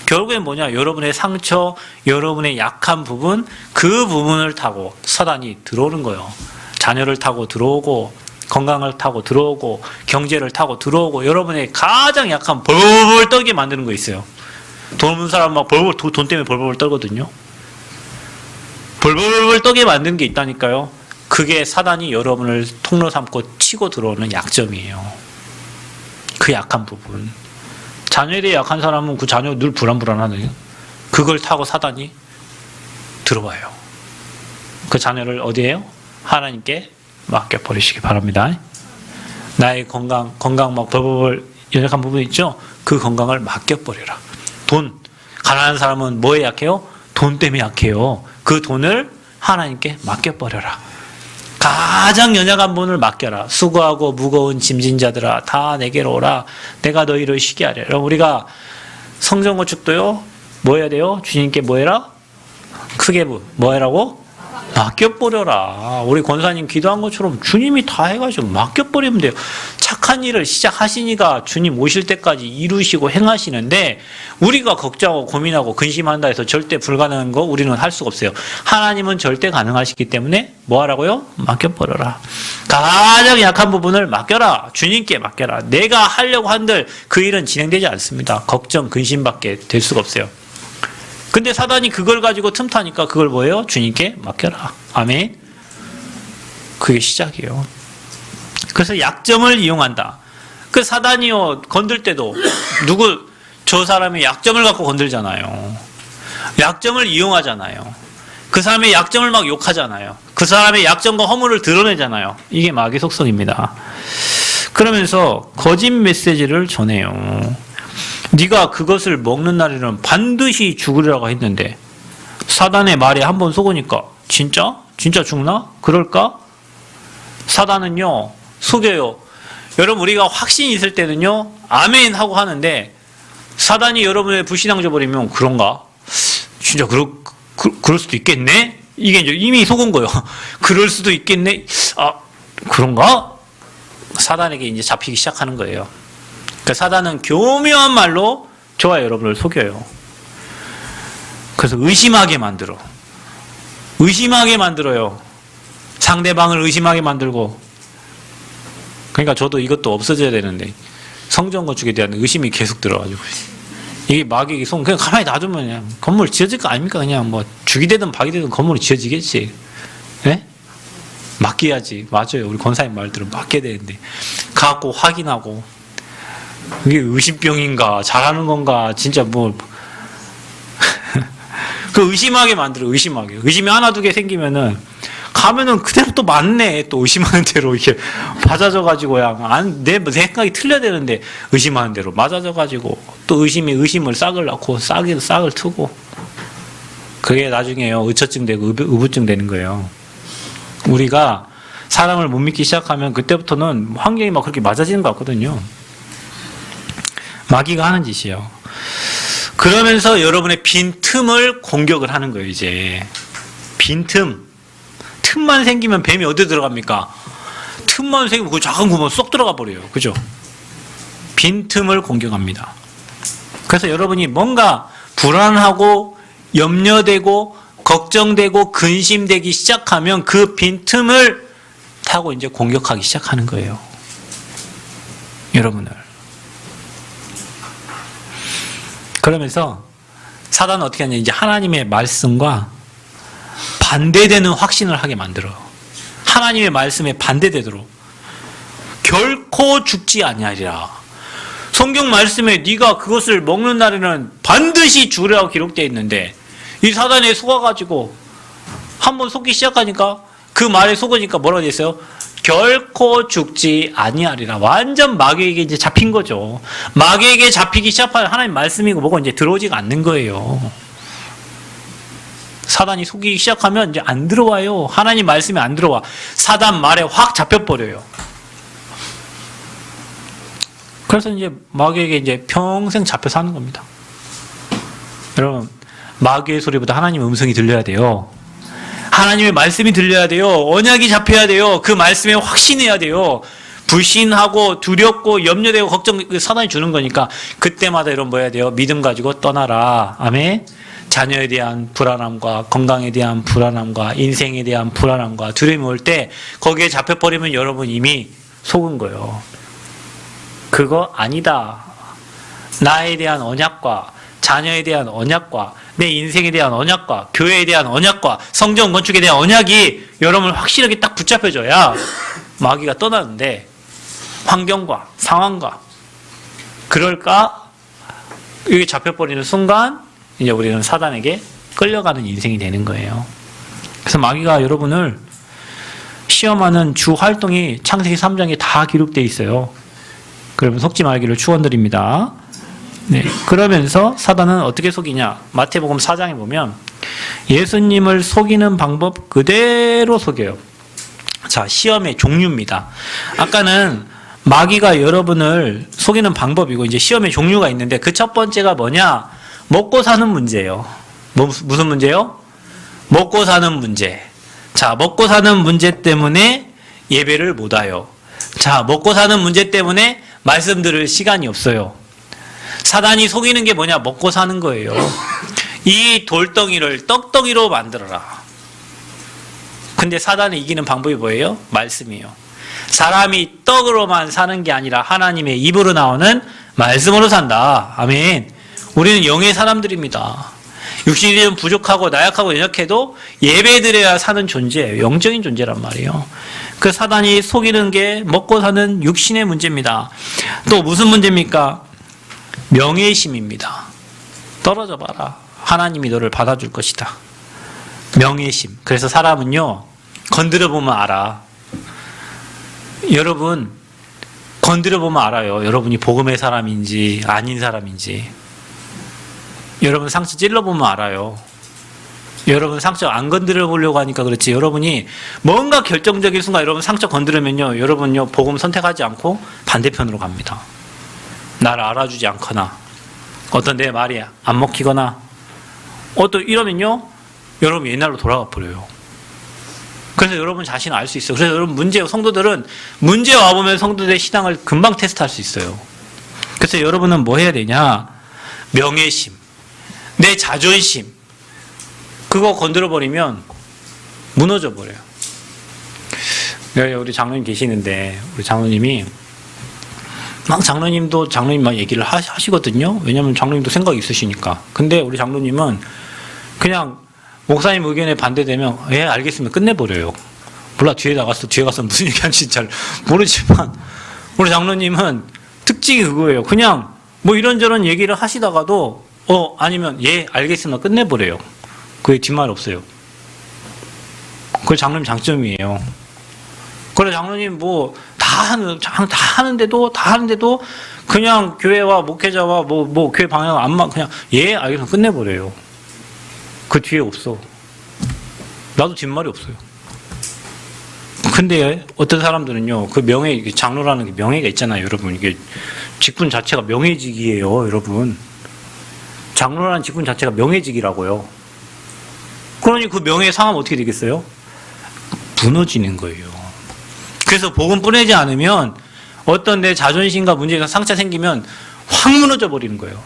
S1: 결국엔 뭐냐? 여러분의 상처, 여러분의 약한 부분, 그 부분을 타고 사단이 들어오는 거예요. 자녀를 타고 들어오고, 건강을 타고 들어오고, 경제를 타고 들어오고, 여러분의 가장 약한 벌벌 떨게 만드는 거 있어요. 돈 없는 사람 막 벌벌, 돈 때문에 벌벌 떨거든요. 벌벌 떨게 만드는 게 있다니까요. 그게 사단이 여러분을 통로 삼고 치고 들어오는 약점이에요. 그 약한 부분. 자녀에 대해 약한 사람은 그 자녀 늘 불안불안하네요. 그걸 타고 사단이 들어와요. 그 자녀를 어디에요? 하나님께 맡겨버리시기 바랍니다. 나의 건강 막 벌벌 연약한 부분 있죠? 그 건강을 맡겨버려라. 돈, 가난한 사람은 뭐에 약해요? 돈 때문에 약해요. 그 돈을 하나님께 맡겨버려라. 가장 연약한 분을 맡겨라. 수고하고 무거운 짐진 자들아 다 내게로 오라. 내가 너희를 쉬게 하리라. 여러분 우리가 성전 건축도요. 뭐 해야 돼요? 주님께 뭐 해라? 크게 뭐 해라고? 맡겨버려라. 우리 권사님 기도한 것처럼 주님이 다 해가지고 맡겨버리면 돼요. 착한 일을 시작하시니까 주님 오실 때까지 이루시고 행하시는데 우리가 걱정하고 고민하고 근심한다 해서 절대 불가능한 거 우리는 할 수가 없어요. 하나님은 절대 가능하시기 때문에 뭐 하라고요? 맡겨버려라. 가장 약한 부분을 맡겨라. 주님께 맡겨라. 내가 하려고 한들 그 일은 진행되지 않습니다. 걱정, 근심밖에 될 수가 없어요. 근데 사단이 그걸 가지고 틈타니까 그걸 뭐예요? 주님께 맡겨라. 아멘. 그게 시작이에요. 그래서 약점을 이용한다. 그 사단이요 건들 때도 저 사람의 약점을 갖고 건들잖아요. 약점을 이용하잖아요. 그 사람의 약점을 막 욕하잖아요. 그 사람의 약점과 허물을 드러내잖아요. 이게 마귀 속성입니다. 그러면서 거짓 메시지를 전해요. 네가 그것을 먹는 날에는 반드시 죽으리라고 했는데 사단의 말에 한번 속으니까 진짜 죽나? 그럴까? 사단은요 속여요. 여러분 우리가 확신이 있을 때는요 아멘 하고 하는데 사단이 여러분의 불신앙 줘버리면 그런가? 진짜 그럴 수도 있겠네? 이게 이제 이미 속은 거예요. 그럴 수도 있겠네? 아 그런가? 사단에게 이제 잡히기 시작하는 거예요. 그러니까 사단은 교묘한 말로 저와 여러분을 속여요. 그래서 의심하게 만들어요. 상대방을 의심하게 만들고. 그러니까 저도 이것도 없어져야 되는데 성전 건축에 대한 의심이 계속 들어가지고 이게 마귀의 송 그냥 가만히 놔두면 그냥 건물 지어질 거 아닙니까? 그냥 뭐 죽이 되든 박이 되든 건물이 지어지겠지. 네? 맡겨야지. 맞아요. 우리 권사님 말대로 맡겨야 되는데. 가고 확인하고. 이게 의심병인가, 잘하는 건가, 진짜 뭐. 그 의심하게 만들어, 의심하게. 의심이 하나, 두 개 생기면은, 가면은 그대로 또 맞네. 또 의심하는 대로 이렇게 맞아져가지고, 내 생각이 틀려야 되는데, 의심하는 대로 맞아져가지고, 또 의심이 의심을 싹을 낳고, 싹을 트고. 그게 나중에요. 의처증 되고, 의부증 되는 거예요. 우리가 사람을 못 믿기 시작하면, 그때부터는 환경이 막 그렇게 맞아지는 것 같거든요. 마귀가 하는 짓이요. 그러면서 여러분의 빈 틈을 공격을 하는 거예요, 이제. 빈 틈. 틈만 생기면 뱀이 어디 들어갑니까? 틈만 생기면 그 작은 구멍 쏙 들어가 버려요. 그죠? 빈 틈을 공격합니다. 그래서 여러분이 뭔가 불안하고 염려되고 걱정되고 근심되기 시작하면 그 빈 틈을 타고 이제 공격하기 시작하는 거예요. 여러분을. 그러면서 사단은 어떻게 하냐, 이제 하나님의 말씀과 반대되는 확신을 하게 만들어요. 하나님의 말씀에 반대되도록. 결코 죽지 아니하리라. 성경 말씀에 네가 그것을 먹는 날에는 반드시 죽으리라고 기록되어 있는데, 이 사단에 속아가지고 한번 속기 시작하니까, 그 말에 속으니까 뭐라고 되어 있어요? 결코 죽지 아니하리라. 완전 마귀에게 이제 잡힌 거죠. 마귀에게 잡히기 시작하면 하나님 말씀이고 뭐가 이제 들어오지가 않는 거예요. 사단이 속이기 시작하면 이제 안 들어와요. 하나님 말씀이 안 들어와. 사단 말에 확 잡혀버려요. 그래서 이제 마귀에게 이제 평생 잡혀 사는 겁니다. 여러분, 마귀의 소리보다 하나님의 음성이 들려야 돼요. 하나님의 말씀이 들려야 돼요. 언약이 잡혀야 돼요. 그 말씀에 확신해야 돼요. 불신하고 두렵고 염려되고 걱정, 사단이 주는 거니까 그때마다 여러분 뭐 해야 돼요? 믿음 가지고 떠나라. 아멘. 자녀에 대한 불안함과 건강에 대한 불안함과 인생에 대한 불안함과 두려움이 올 때 거기에 잡혀버리면 여러분 이미 속은 거예요. 그거 아니다. 나에 대한 언약과 자녀에 대한 언약과 내 인생에 대한 언약과 교회에 대한 언약과 성전 건축에 대한 언약이 여러분을 확실하게 딱 붙잡혀줘야 마귀가 떠나는데, 환경과 상황과 그럴까? 이게 잡혀버리는 순간 이제 우리는 사단에게 끌려가는 인생이 되는 거예요. 그래서 마귀가 여러분을 시험하는 주 활동이 창세기 3장에 다 기록되어 있어요. 그러면 속지 말기를 축원드립니다. 네, 그러면서 사단은 어떻게 속이냐? 마태복음 4장에 보면 예수님을 속이는 방법 그대로 속여요. 자, 시험의 종류입니다. 아까는 마귀가 여러분을 속이는 방법이고 이제 시험의 종류가 있는데, 그 첫 번째가 뭐냐? 먹고 사는 문제예요. 무슨 문제요? 먹고 사는 문제. 자, 먹고 사는 문제 때문에 예배를 못 와요. 자, 먹고 사는 문제 때문에 말씀 들을 시간이 없어요. 사단이 속이는 게 뭐냐? 먹고 사는 거예요. 이 돌덩이를 떡덩이로 만들어라. 근데 사단이 이기는 방법이 뭐예요? 말씀이에요. 사람이 떡으로만 사는 게 아니라 하나님의 입으로 나오는 말씀으로 산다. 아멘. 우리는 영의 사람들입니다. 육신이 부족하고 나약하고 연약해도 예배드려야 사는 존재예요. 영적인 존재란 말이에요. 그 사단이 속이는 게 먹고 사는 육신의 문제입니다. 또 무슨 문제입니까? 명예심입니다. 떨어져 봐라. 하나님이 너를 받아줄 것이다. 명예심. 그래서 사람은요, 건드려 보면 알아. 여러분, 건드려 보면 알아요. 여러분이 복음의 사람인지 아닌 사람인지. 여러분 상처 찔러 보면 알아요. 여러분 상처 안 건드려 보려고 하니까 그렇지. 여러분이 뭔가 결정적인 순간 여러분 상처 건드리면요, 여러분요 복음 선택하지 않고 반대편으로 갑니다. 나를 알아주지 않거나 어떤 내 말이 안 먹히거나 어떤 이러면요, 여러분 옛날로 돌아가 버려요. 그래서 여러분 자신을 알 수 있어요. 그래서 여러분 성도들은 문제 와보면 성도들의 신앙을 금방 테스트할 수 있어요. 그래서 여러분은 뭐 해야 되냐? 명예심, 내 자존심, 그거 건드려버리면 무너져 버려요. 우리 장로님 계시는데, 우리 장로님이 막 장로님 막 얘기를 하시거든요. 왜냐면 장로님도 생각이 있으시니까. 근데 우리 장로님은 그냥 목사님 의견에 반대되면 예 알겠습니다 끝내버려요. 몰라, 뒤에 가서 무슨 얘기하는지 잘 모르지만, 우리 장로님은 특징이 그거예요. 그냥 뭐 이런저런 얘기를 하시다가도, 아니면, 예, 알겠습니다. 끝내버려요. 그게 뒷말 없어요. 그게 장로님 장점이에요. 그래, 장로님 다 하는데도 그냥 교회와 목회자와 교회 방향 그냥, 예, 알겠습니다. 끝내버려요. 그 뒤에 없어. 나도 뒷말이 없어요. 근데 어떤 사람들은요, 그 장로라는 게 명예가 있잖아요, 여러분. 이게 직분 자체가 명예직이에요, 여러분. 장로라는 직분 자체가 명예직이라고요. 그러니 그 명예에 상하면 어떻게 되겠어요? 무너지는 거예요. 그래서 복음 뿌리지 않으면 어떤 내 자존심과 문제가 상처 생기면 확 무너져 버리는 거예요.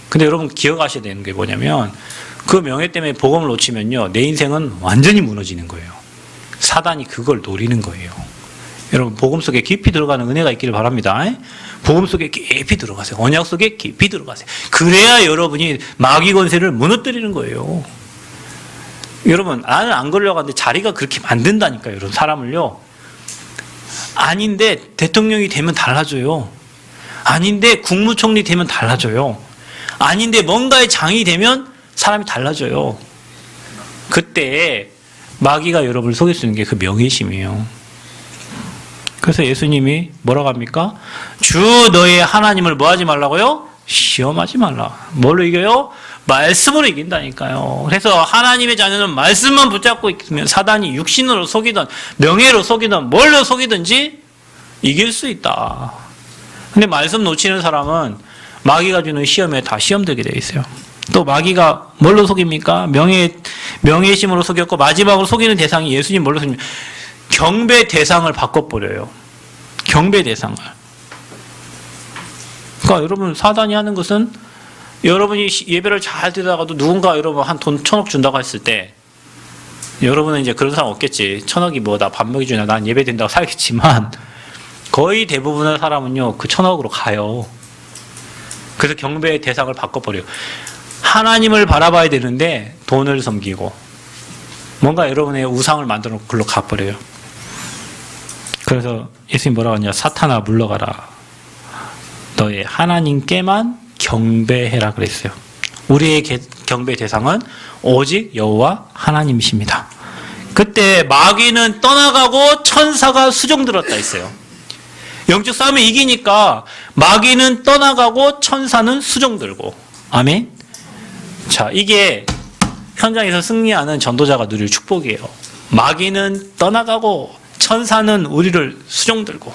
S1: 근데 여러분 기억하셔야 되는 게 뭐냐면 그 명예 때문에 복음을 놓치면요, 내 인생은 완전히 무너지는 거예요. 사단이 그걸 노리는 거예요. 여러분 복음 속에 깊이 들어가는 은혜가 있기를 바랍니다. 복음 속에 깊이 들어가세요. 언약 속에 깊이 들어가세요. 그래야 여러분이 마귀 권세를 무너뜨리는 거예요. 여러분 나는 안 걸려가는데 자리가 그렇게 만든다니까요. 여러분 사람을요. 아닌데 대통령이 되면 달라져요. 아닌데 국무총리 되면 달라져요. 아닌데 뭔가의 장이 되면 사람이 달라져요. 그때 마귀가 여러분을 속일 수 있는 게 그 명예심이에요. 그래서 예수님이 뭐라고 합니까? 주 너의 하나님을 뭐 하지 말라고요? 시험하지 말라. 뭘로 이겨요? 말씀으로 이긴다니까요. 그래서 하나님의 자녀는 말씀만 붙잡고 있으면 사단이 육신으로 속이든 명예로 속이든 뭘로 속이든지 이길 수 있다. 근데 말씀 놓치는 사람은 마귀가 주는 시험에 다 시험되게 되어 있어요. 또 마귀가 뭘로 속입니까? 명예심으로 속였고 마지막으로 속이는 대상이 예수님 뭘로 속입니까? 경배 대상을 바꿔버려요. 경배 대상을. 그러니까 여러분 사단이 하는 것은 여러분이 예배를 잘 드다가도 누군가 여러분 한 돈 1,000억 준다고 했을 때 여러분은 이제 그런 사람 없겠지. 1,000억이 뭐 나 밥 먹여주냐 난 예배 된다고 살겠지만 거의 대부분의 사람은요 그 1,000억으로 가요. 그래서 경배의 대상을 바꿔버려요. 하나님을 바라봐야 되는데 돈을 섬기고 뭔가 여러분의 우상을 만들어 놓고 글로 가버려요. 그래서 예수님 뭐라고 하냐? 사탄아 물러가라. 너의 하나님께만 경배해라 그랬어요. 우리의 경배 대상은 오직 여호와 하나님이십니다. 그때 마귀는 떠나가고 천사가 수종들었다 했어요. 영적 싸움에 이기니까 마귀는 떠나가고 천사는 수종들고. 아멘. 자, 이게 현장에서 승리하는 전도자가 누릴 축복이에요. 마귀는 떠나가고 천사는 우리를 수종들고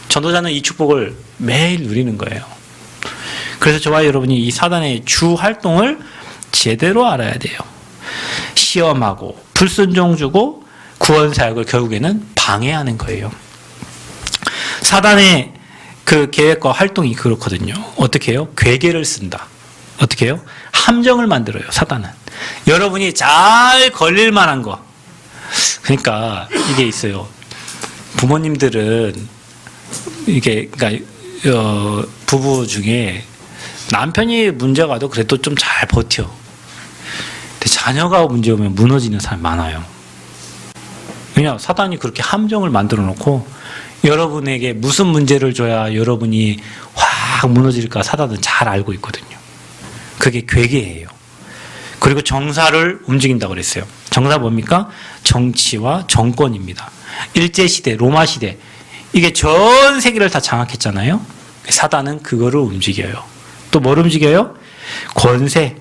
S1: 전도자는 이 축복을 매일 누리는 거예요. 그래서 저와 여러분이 이 사단의 주 활동을 제대로 알아야 돼요. 시험하고 불순종 주고 구원 사역을 결국에는 방해하는 거예요. 사단의 그 계획과 활동이 그렇거든요. 어떻게 해요? 괴계를 쓴다. 어떻게 해요? 함정을 만들어요. 사단은. 여러분이 잘 걸릴 만한 거. 그러니까 이게 있어요. 부모님들은 이게 그러니까 부부 중에 남편이 문제가 와도 그래도 좀 잘 버텨. 근데 자녀가 문제 오면 무너지는 사람이 많아요. 왜냐? 사단이 그렇게 함정을 만들어 놓고 여러분에게 무슨 문제를 줘야 여러분이 확 무너질까 사단은 잘 알고 있거든요. 그게 괴계예요. 그리고 정사를 움직인다고 그랬어요. 정사 뭡니까? 정치와 정권입니다. 일제시대, 로마시대 이게 전 세계를 다 장악했잖아요. 사단은 그거를 움직여요. 또 뭘 움직여요? 권세.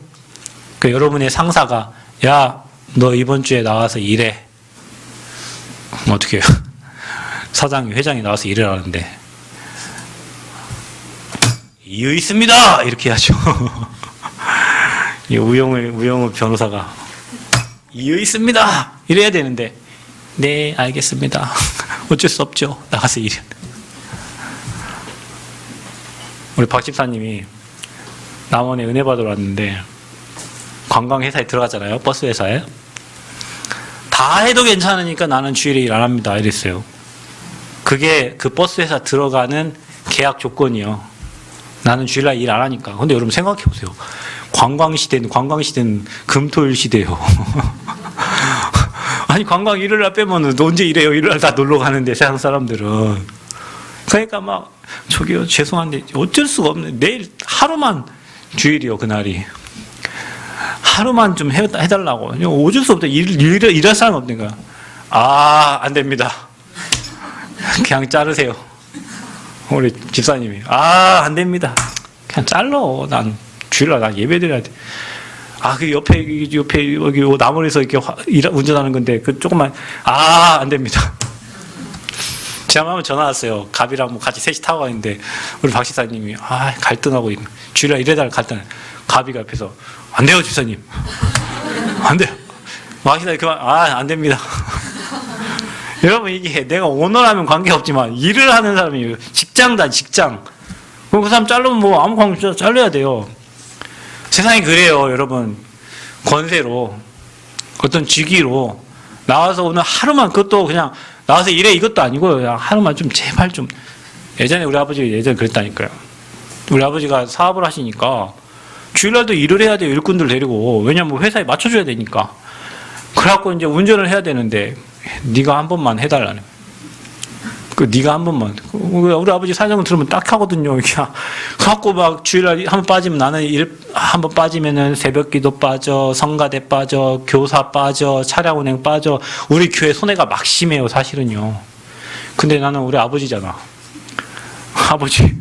S1: 그러니까 여러분의 상사가 야, 너 이번 주에 나와서 일해. 어떻게 해요? 사장이 회장이 나와서 일하라는데 이유 있습니다. 이렇게 하죠. 우영우 변호사가 이유 있습니다. 이래야 되는데 네 알겠습니다. 어쩔 수 없죠. 나가서 일해. 우리 박 집사님이 남원에 은혜 받으러 왔는데 관광회사에 들어갔잖아요. 버스 회사에. 다 해도 괜찮으니까 나는 주일에 일 안 합니다. 이랬어요. 그게 그 버스 회사 들어가는 계약 조건이요. 나는 주일날 일 안 하니까. 근데 여러분 생각해 보세요. 관광시대는 금토일 시대요. 아니 관광 일요일날 빼면 언제 이래요? 일요일날 다 놀러 가는데 세상 사람들은. 그러니까 막 저기요 죄송한데 어쩔 수가 없네. 내일 하루만 주일이요 그날이. 하루만 좀 해달라고. 어쩔 수 없다. 일할 사람 없니까. 아, 안 됩니다. 그냥 자르세요. 우리 집사님이. 아, 안 됩니다. 그냥 잘러. 난 주일날 난 예배 드려야 돼. 아, 그 옆에 여기 나무에서 이렇게 운전하는 건데 그 조금만. 아, 안 됩니다. 제가 한번 전화 왔어요. 갑이랑 뭐 같이 셋이 타고 가는데 우리 박 집사님이 아, 갈등하고 있는. 주일날 이래달 갈등. 갑이가 옆에서 안 돼요, 집사님. 안 돼요. 박 집사님 그만. 아, 안 됩니다. 여러분 이게 내가 오너라면 관계없지만 일을 하는 사람이 직장다 직장. 그럼 그 사람 자르면 뭐 아무 관계 없이 잘라야 돼요. 세상이 그래요, 여러분. 권세로 어떤 직위로 나와서 오늘 하루만 그것도 그냥 나와서 일해 이것도 아니고 그냥 하루만 좀 제발 좀. 예전에 우리 아버지 예전에 그랬다니까요. 우리 아버지가 사업을 하시니까 주일날도 일을 해야 돼요. 일꾼들 데리고. 왜냐면 회사에 맞춰줘야 되니까. 그래갖고 이제 운전을 해야 되는데 네가 한 번만 해달라는. 네가 한 번만. 우리 아버지 사정을 들으면 딱 하거든요. 그래갖고 막 주일날 한 번 빠지면 나는 일 한 번 빠지면은 새벽기도 빠져, 성가대 빠져, 교사 빠져, 차량운행 빠져. 우리 교회 손해가 막심해요, 사실은요. 근데 나는 우리 아버지잖아. 아버지.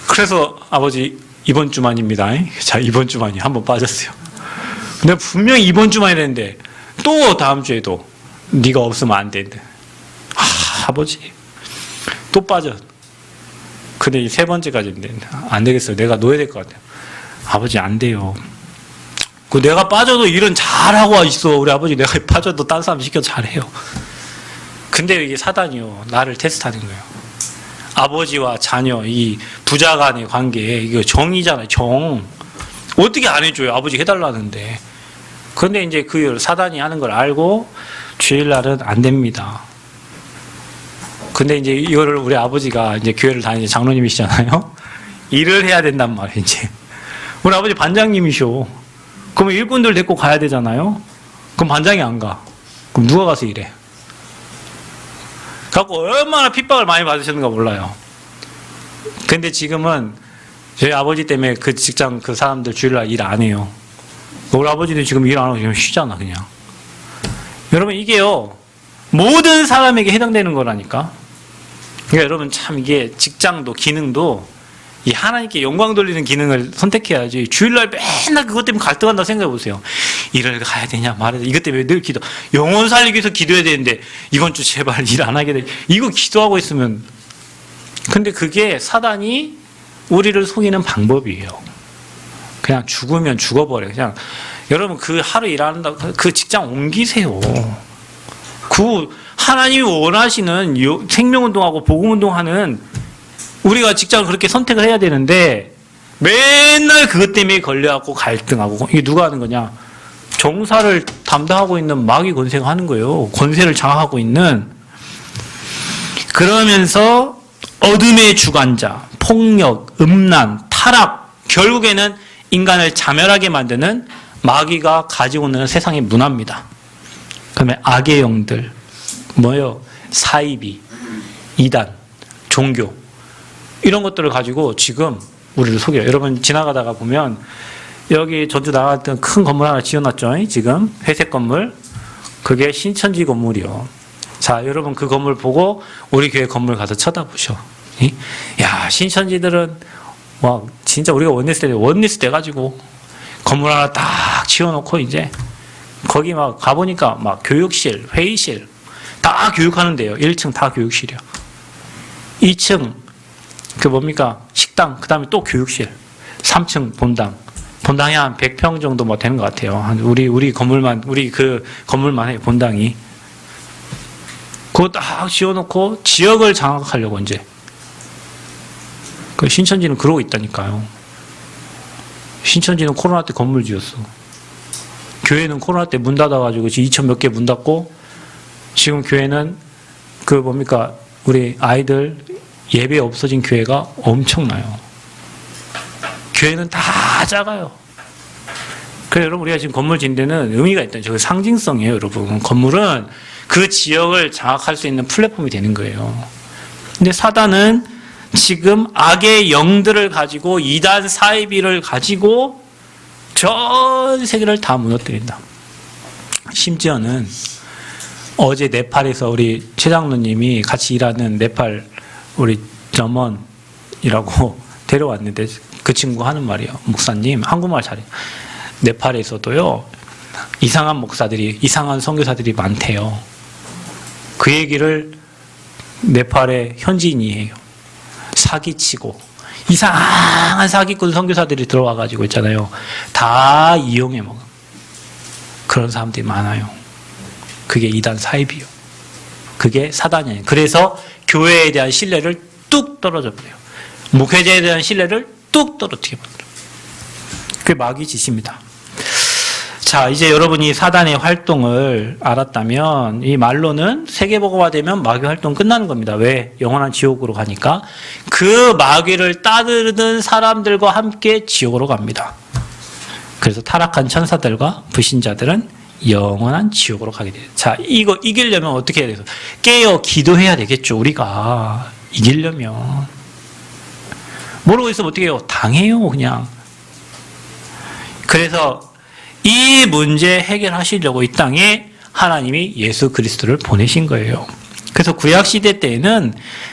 S1: 그래서 아버지 이번 주만입니다. 자, 이번 주만이 한 번 빠졌어요. 근데 분명히 이번 주만이 됐는데 또 다음 주에도 네가 없으면 안 된대. 아버지 또 빠져. 근데 이 세 번째까지인데 안 되겠어요. 내가 놓아야 될 것 같아요. 아버지 안 돼요. 그 내가 빠져도 일은 잘하고 있어. 우리 아버지 내가 빠져도 딴 사람 시켜 잘해요. 근데 이게 사단이요. 나를 테스트하는 거예요. 아버지와 자녀 이 부자 간의 관계 이거 정이잖아요. 정. 어떻게 안 해줘요? 아버지 해달라는데. 그런데 이제 그 사단이 하는 걸 알고 주일날은 안 됩니다. 근데 이제 이거를 우리 아버지가 이제 교회를 다니는 장로님이시잖아요. 일을 해야 된단 말이에요, 이제. 우리 아버지 반장님이셔. 그러면 일꾼들 데리고 가야 되잖아요. 그럼 반장이 안 가. 그럼 누가 가서 일해? 갖고 얼마나 핍박을 많이 받으셨는가 몰라요. 근데 지금은 저희 아버지 때문에 그 직장 그 사람들 주일날 일 안 해요. 우리 아버지도 지금 일 안 하고 그냥 쉬잖아, 그냥. 여러분, 이게요, 모든 사람에게 해당되는 거라니까. 그러니까 여러분, 참 이게 직장도, 기능도 이 하나님께 영광 돌리는 기능을 선택해야지. 주일날 맨날 그것 때문에 갈등한다고 생각해 보세요. 일을 가야 되냐, 말해야 되냐. 이것 때문에 늘 기도. 영혼 살리기 위해서 기도해야 되는데, 이번 주 제발 일 안 하게 돼. 이거 기도하고 있으면. 근데 그게 사단이 우리를 속이는 방법이에요. 그냥 죽으면 죽어버려. 그냥 여러분 그 하루 일하는다 그 직장 옮기세요. 그 하나님이 원하시는 생명운동하고 복음운동하는 우리가 직장을 그렇게 선택을 해야 되는데 맨날 그것 때문에 걸려갖고 갈등하고. 이게 누가 하는 거냐? 정사를 담당하고 있는 마귀 권세가 하는 거예요. 권세를 장악하고 있는. 그러면서 어둠의 주관자, 폭력, 음란, 타락, 결국에는 인간을 자멸하게 만드는 마귀가 가지고 있는 세상의 문화입니다. 그러면 악의 영들, 뭐요? 사이비, 이단, 종교 이런 것들을 가지고 지금 우리를 속여요. 여러분 지나가다가 보면 여기 전주 나갔던 큰 건물 하나 지어놨죠? 지금 회색 건물. 그게 신천지 건물이요. 자, 여러분 그 건물 보고 우리 교회 건물 가서 쳐다보셔. 야, 신천지들은 와 진짜 우리가 원리스 때 가지고 건물 하나 딱 지어놓고 이제 거기 막 가보니까 막 교육실, 회의실 다 교육하는데요. 1층 다 교육실이요. 2층 그 뭡니까 식당, 그 다음에 또 교육실, 3층 본당. 본당이 한 100평 정도 뭐 되는 것 같아요. 우리 건물만 우리 그 건물만 해요. 본당이. 그거 딱 지어놓고 지역을 장악하려고 이제. 그 신천지는 그러고 있다니까요. 신천지는 코로나 때 건물 지었어. 교회는 코로나 때 문 닫아가지고 2천 몇 개 문 닫고 지금 교회는 그 뭡니까 우리 아이들 예배 없어진 교회가 엄청나요. 교회는 다 작아요. 그래서 여러분 우리가 지금 건물 짓는 데는 의미가 있다는 저 상징성이에요, 여러분. 건물은 그 지역을 장악할 수 있는 플랫폼이 되는 거예요. 근데 사단은 지금 악의 영들을 가지고 이단 사이비를 가지고 전 세계를 다 무너뜨린다. 심지어는 어제 네팔에서 우리 최 장로님이 같이 일하는 네팔 우리 점원이라고 데려왔는데 그 친구 하는 말이에요. 목사님 한국말 잘해요. 네팔에서도요 이상한 목사들이 이상한 선교사들이 많대요. 그 얘기를 네팔의 현지인이 해요. 사기치고 이상한 사기꾼 선교사들이 들어와가지고 있잖아요. 다 이용해 먹어. 그런 사람들이 많아요. 그게 이단 사이비요. 그게 사단이에요. 그래서 교회에 대한 신뢰를 뚝 떨어져 버려요. 목회자에 대한 신뢰를 뚝 떨어뜨려 버려요. 그게 마귀 짓입니다. 자, 이제 여러분이 사단의 활동을 알았다면 이 말로는 세계복음화되면 마귀 활동 끝나는 겁니다. 왜? 영원한 지옥으로 가니까. 그 마귀를 따르는 사람들과 함께 지옥으로 갑니다. 그래서 타락한 천사들과 불신자들은 영원한 지옥으로 가게 돼요. 자, 이거 이기려면 어떻게 해야 돼요? 깨어 기도해야 되겠죠, 우리가. 이기려면. 모르고 있으면 어떻게 해요? 당해요, 그냥. 그래서 이 문제 해결하시려고 이 땅에 하나님이 예수 그리스도를 보내신 거예요. 그래서 구약시대 때에는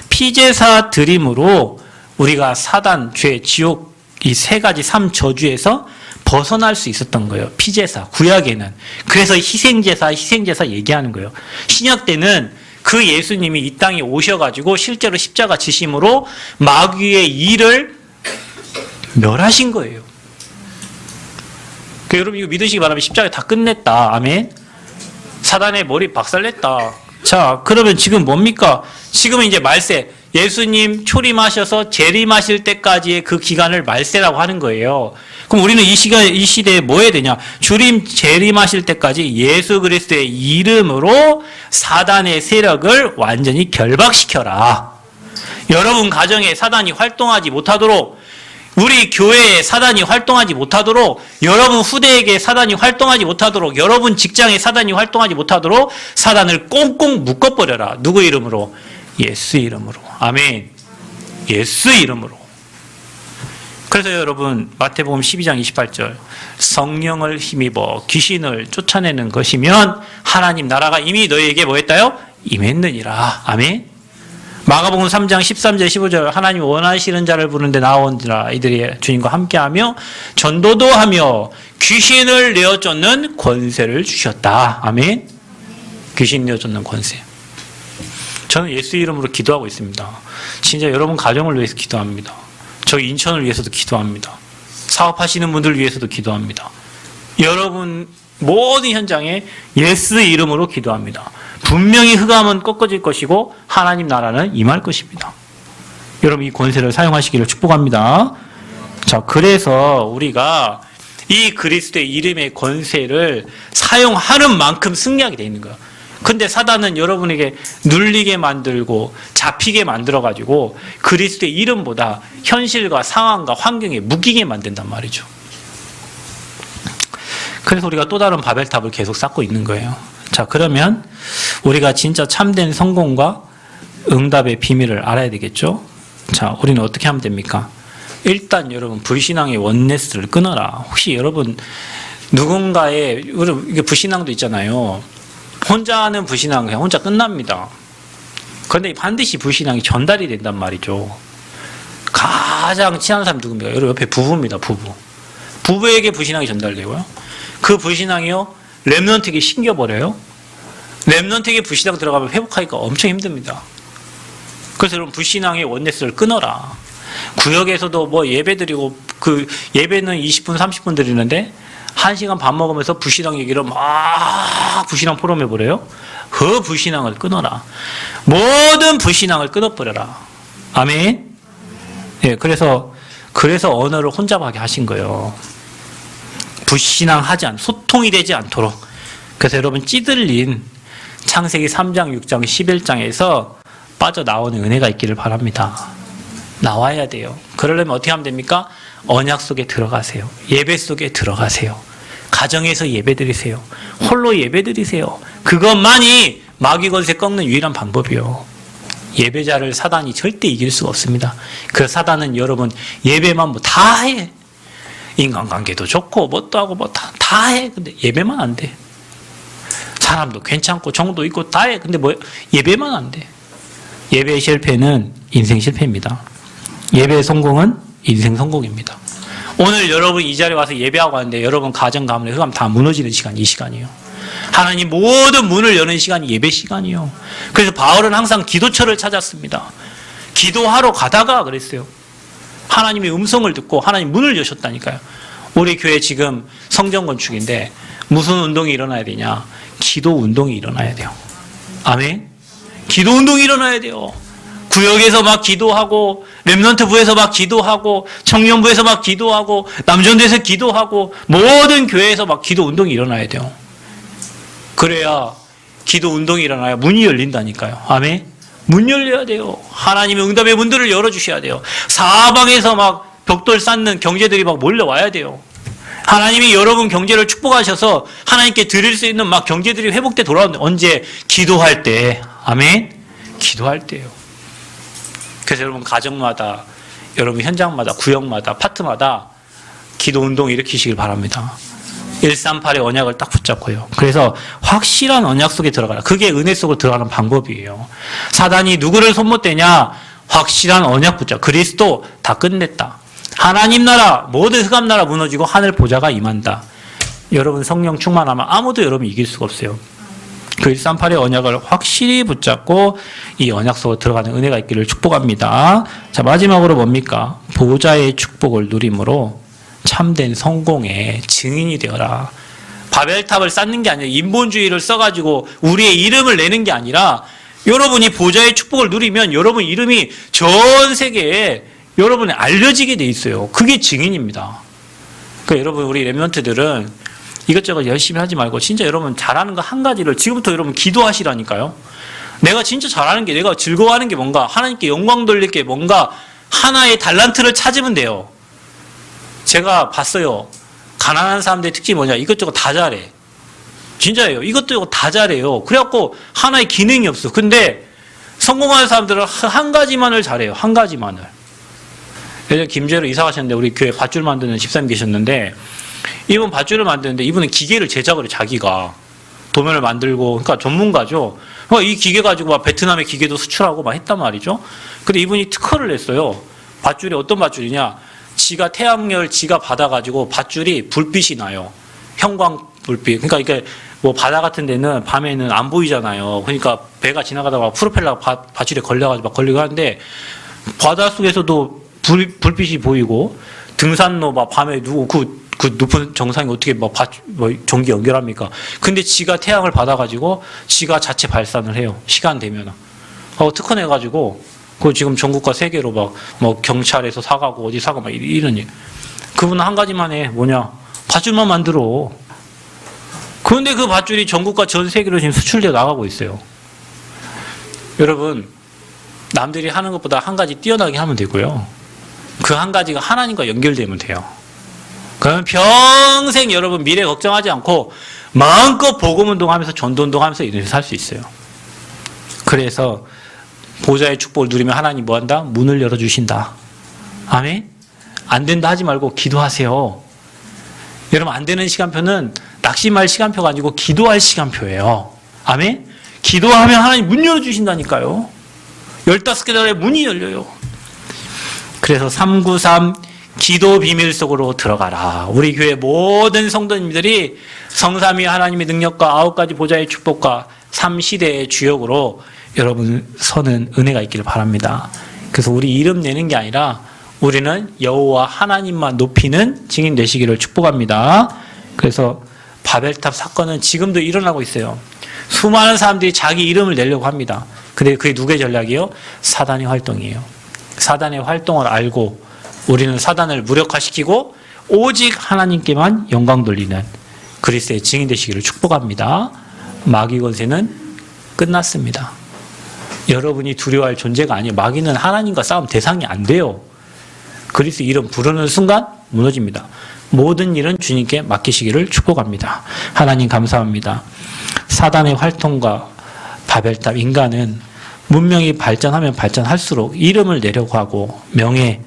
S1: 피제사 드림으로 우리가 사단, 죄, 지옥 이 세 가지 3저주에서 벗어날 수 있었던 거예요. 피제사, 구약에는. 그래서 희생제사 얘기하는 거예요. 신약 때는 그 예수님이 이 땅에 오셔가지고 실제로 십자가 지심으로 마귀의 일을 멸하신 거예요. 여러분 이거 믿으시기 바랍니다. 십자가 다 끝냈다. 아멘. 사단의 머리 박살냈다. 자, 그러면 지금 뭡니까? 지금은 이제 말세. 예수님 초림하셔서 재림하실 때까지의 그 기간을 말세라고 하는 거예요. 그럼 우리는 이 시대에 뭐 해야 되냐? 주님 재림하실 때까지 예수 그리스도의 이름으로 사단의 세력을 완전히 결박시켜라. 여러분 가정에 사단이 활동하지 못하도록, 우리 교회에 사단이 활동하지 못하도록, 여러분 후대에게 사단이 활동하지 못하도록, 여러분 직장에 사단이 활동하지 못하도록 사단을 꽁꽁 묶어버려라. 누구 이름으로? 예수 이름으로. 아멘. 예수 이름으로. 그래서 여러분 마태복음 12장 28절 성령을 힘입어 귀신을 쫓아내는 것이면 하나님 나라가 이미 너희에게 뭐 했다요? 임했느니라. 아멘. 마가복음 3장 13절 15절 하나님 원하시는 자를 부르는데 나온지라. 이들이 주님과 함께하며 전도도 하며 귀신을 내어 쫓는 권세를 주셨다. 아멘. 귀신 내어 쫓는 권세. 저는 예수 이름으로 기도하고 있습니다. 진짜 여러분 가정을 위해서 기도합니다. 저희 인천을 위해서도 기도합니다. 사업하시는 분들 위해서도 기도합니다. 여러분 모든 현장에 예수 이름으로 기도합니다. 분명히 흑암은 꺾어질 것이고 하나님 나라는 임할 것입니다. 여러분 이 권세를 사용하시기를 축복합니다. 자, 그래서 우리가 이 그리스도의 이름의 권세를 사용하는 만큼 승리하게 되어 있는 거예요. 근데 사단은 여러분에게 눌리게 만들고 잡히게 만들어가지고 그리스도의 이름보다 현실과 상황과 환경에 묶이게 만든단 말이죠. 그래서 우리가 또 다른 바벨탑을 계속 쌓고 있는 거예요. 자, 그러면 우리가 진짜 참된 성공과 응답의 비밀을 알아야 되겠죠? 자, 우리는 어떻게 하면 됩니까? 일단 여러분 불신앙의 원네스를 끊어라. 혹시 여러분 누군가의 이게 불신앙도 있잖아요. 혼자 하는 불신앙은 그냥 혼자 끝납니다. 그런데 반드시 불신앙이 전달이 된단 말이죠. 가장 친한 사람이 누굽니까? 여러분 옆에 부부입니다. 부부에게 불신앙이 전달되고요. 그 불신앙이요 렘넌트에게 신겨버려요. 렘넌트에게 불신앙 들어가면 회복하기가 엄청 힘듭니다. 그래서 여러분 불신앙의 원네스를 끊어라. 구역에서도 뭐 예배 드리고 그 예배는 20분 30분 드리는데 1시간 반 먹으면서 불신앙 얘기를 막 불신앙 포럼해 버려요. 그 불신앙을 끊어라. 모든 불신앙을 끊어버려라. 아멘. 예, 그래서 언어를 혼잡하게 하신 거예요. 불신앙하지 소통이 되지 않도록. 그래서 여러분 찌들린 창세기 3장, 6장, 11장에서 빠져나오는 은혜가 있기를 바랍니다. 나와야 돼요. 그러려면 어떻게 하면 됩니까? 언약 속에 들어가세요. 예배 속에 들어가세요. 가정에서 예배드리세요. 홀로 예배드리세요. 그것만이 마귀 권세 꺾는 유일한 방법이요. 예배자를 사단이 절대 이길 수가 없습니다. 그 사단은 여러분 예배만 뭐 다 해. 인간관계도 좋고 뭣도 하고 뭐 다 해. 근데 예배만 안 돼. 사람도 괜찮고 정도 있고 다 해. 근데 뭐 예배만 안 돼. 예배의 실패는 인생 실패입니다. 예배의 성공은 인생 성공입니다. 오늘 여러분 이 자리에 와서 예배하고 하는데 여러분 가정 가문의 흑암 다 무너지는 시간이 이 시간이에요. 하나님 모든 문을 여는 시간이 예배 시간이요. 그래서 바울은 항상 기도처를 찾았습니다. 기도하러 가다가 그랬어요. 하나님의 음성을 듣고 하나님 문을 여셨다니까요. 우리 교회 지금 성전 건축인데 무슨 운동이 일어나야 되냐? 기도 운동이 일어나야 돼요. 아멘. 기도 운동이 일어나야 돼요. 구역에서 막 기도하고 렘넌트부에서 막 기도하고 청년부에서 막 기도하고 남전도에서 기도하고 모든 교회에서 막 기도 운동이 일어나야 돼요. 그래야 기도 운동이 일어나야 문이 열린다니까요. 아멘. 문 열려야 돼요. 하나님의 응답의 문들을 열어주셔야 돼요. 사방에서 막 벽돌 쌓는 경제들이 막 몰려와야 돼요. 하나님이 여러분 경제를 축복하셔서 하나님께 드릴 수 있는 막 경제들이 회복돼 돌아오는데 언제? 기도할 때. 아멘. 기도할 때요. 그래서 여러분 가정마다, 여러분 현장마다, 구역마다, 파트마다 기도 운동 일으키시길 바랍니다. 138의 언약을 딱 붙잡고요. 그래서 확실한 언약 속에 들어가라. 그게 은혜 속으로 들어가는 방법이에요. 사단이 누구를 손못대냐? 확실한 언약 붙잡. 그리스도 다 끝냈다. 하나님 나라, 모든 흑암 나라 무너지고 하늘 보좌가 임한다. 여러분 성령 충만하면 아무도 여러분 이길 수가 없어요. 그 138의 언약을 확실히 붙잡고 이 언약 속으로 들어가는 은혜가 있기를 축복합니다. 자, 마지막으로 뭡니까? 보좌의 축복을 누림으로 참된 성공의 증인이 되어라. 바벨탑을 쌓는 게 아니라 인본주의를 써가지고 우리의 이름을 내는 게 아니라 여러분이 보좌의 축복을 누리면 여러분 이름이 전 세계에 여러분이 알려지게 돼 있어요. 그게 증인입니다. 그러니까 여러분 우리 렘넌트들은 이것저것 열심히 하지 말고 진짜 여러분 잘하는 거 한 가지를 지금부터 여러분 기도하시라니까요. 내가 진짜 잘하는 게, 내가 즐거워하는 게 뭔가, 하나님께 영광 돌릴 게 뭔가 하나의 달란트를 찾으면 돼요. 제가 봤어요. 가난한 사람들의 특징이 뭐냐? 이것저것 다 잘해. 진짜예요. 이것도 다 잘해요. 그래갖고 하나의 기능이 없어. 근데 성공하는 사람들은 한 가지만을 잘해요. 한 가지만을. 예전에 김제로 이사 가셨는데 우리 교회 밧줄 만드는 집사님 계셨는데 이분 밧줄을 만드는데 이분은 기계를 제작을 해. 자기가 도면을 만들고, 그러니까 전문가죠. 이 기계 가지고 막 베트남의 기계도 수출하고 막 했단 말이죠. 근데 이분이 특허를 냈어요. 밧줄이 어떤 밧줄이냐? 지가 태양열 지가 받아가지고 밧줄이 불빛이 나요. 형광 불빛. 그러니까 이게 뭐 바다 같은 데는 밤에는 안 보이잖아요. 그러니까 배가 지나가다가 프로펠러가 밧줄에 걸려가지고 막 걸리고 하는데 바다 속에서도 불빛이 보이고 등산로 막 밤에 그 높은 정상에 어떻게 뭐 전기 연결합니까? 근데 지가 태양을 받아가지고 지가 자체 발산을 해요. 시간 되면. 특허 내가지고 그 지금 전국과 세계로 막 뭐 경찰에서 사가고 어디 사고 막 이런 일. 그분은 한 가지만 해. 뭐냐? 밧줄만 만들어. 그런데 그 밧줄이 전국과 전 세계로 지금 수출되어 나가고 있어요. 여러분, 남들이 하는 것보다 한 가지 뛰어나게 하면 되고요. 그 한 가지가 하나님과 연결되면 돼요. 그러면 평생 여러분 미래 걱정하지 않고 마음껏 복음 운동하면서 전도 운동하면서 이렇게 살 수 있어요. 그래서 보좌의 축복을 누리면 하나님 뭐 한다? 문을 열어주신다. 아멘? 안 된다 하지 말고 기도하세요. 여러분 안 되는 시간표는 낙심할 시간표가 아니고 기도할 시간표예요. 아멘? 기도하면 하나님 문 열어주신다니까요. 15개 달에 문이 열려요. 그래서 393 기도 비밀 속으로 들어가라. 우리 교회 모든 성도님들이 성삼위 하나님의 능력과 9가지 보좌의 축복과 3시대의 주역으로 여러분 서는 은혜가 있기를 바랍니다. 그래서 우리 이름 내는 게 아니라 우리는 여호와 하나님만 높이는 증인 되시기를 축복합니다. 그래서 바벨탑 사건은 지금도 일어나고 있어요. 수많은 사람들이 자기 이름을 내려고 합니다. 근데 그게 누구의 전략이에요? 사단의 활동이에요. 사단의 활동을 알고 우리는 사단을 무력화시키고 오직 하나님께만 영광 돌리는 그리스도의 증인 되시기를 축복합니다. 마귀 권세는 끝났습니다. 여러분이 두려워할 존재가 아니에요. 마귀는 하나님과 싸움 대상이 안 돼요. 그리스도 이름 부르는 순간 무너집니다. 모든 일은 주님께 맡기시기를 축복합니다. 하나님 감사합니다. 사단의 활동과 바벨탑, 인간은 문명이 발전하면 발전할수록 이름을 내려고 하고 명예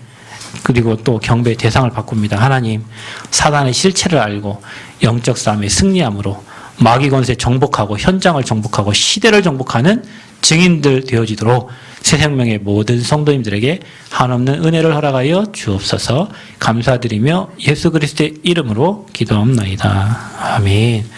S1: 그리고 또 경배의 대상을 바꿉니다. 하나님, 사단의 실체를 알고 영적 싸움에 승리함으로 마귀 권세 정복하고 현장을 정복하고 시대를 정복하는 증인들 되어지도록 새 생명의 모든 성도님들에게 한없는 은혜를 허락하여 주옵소서. 감사드리며 예수 그리스도의 이름으로 기도합나이다. 아멘.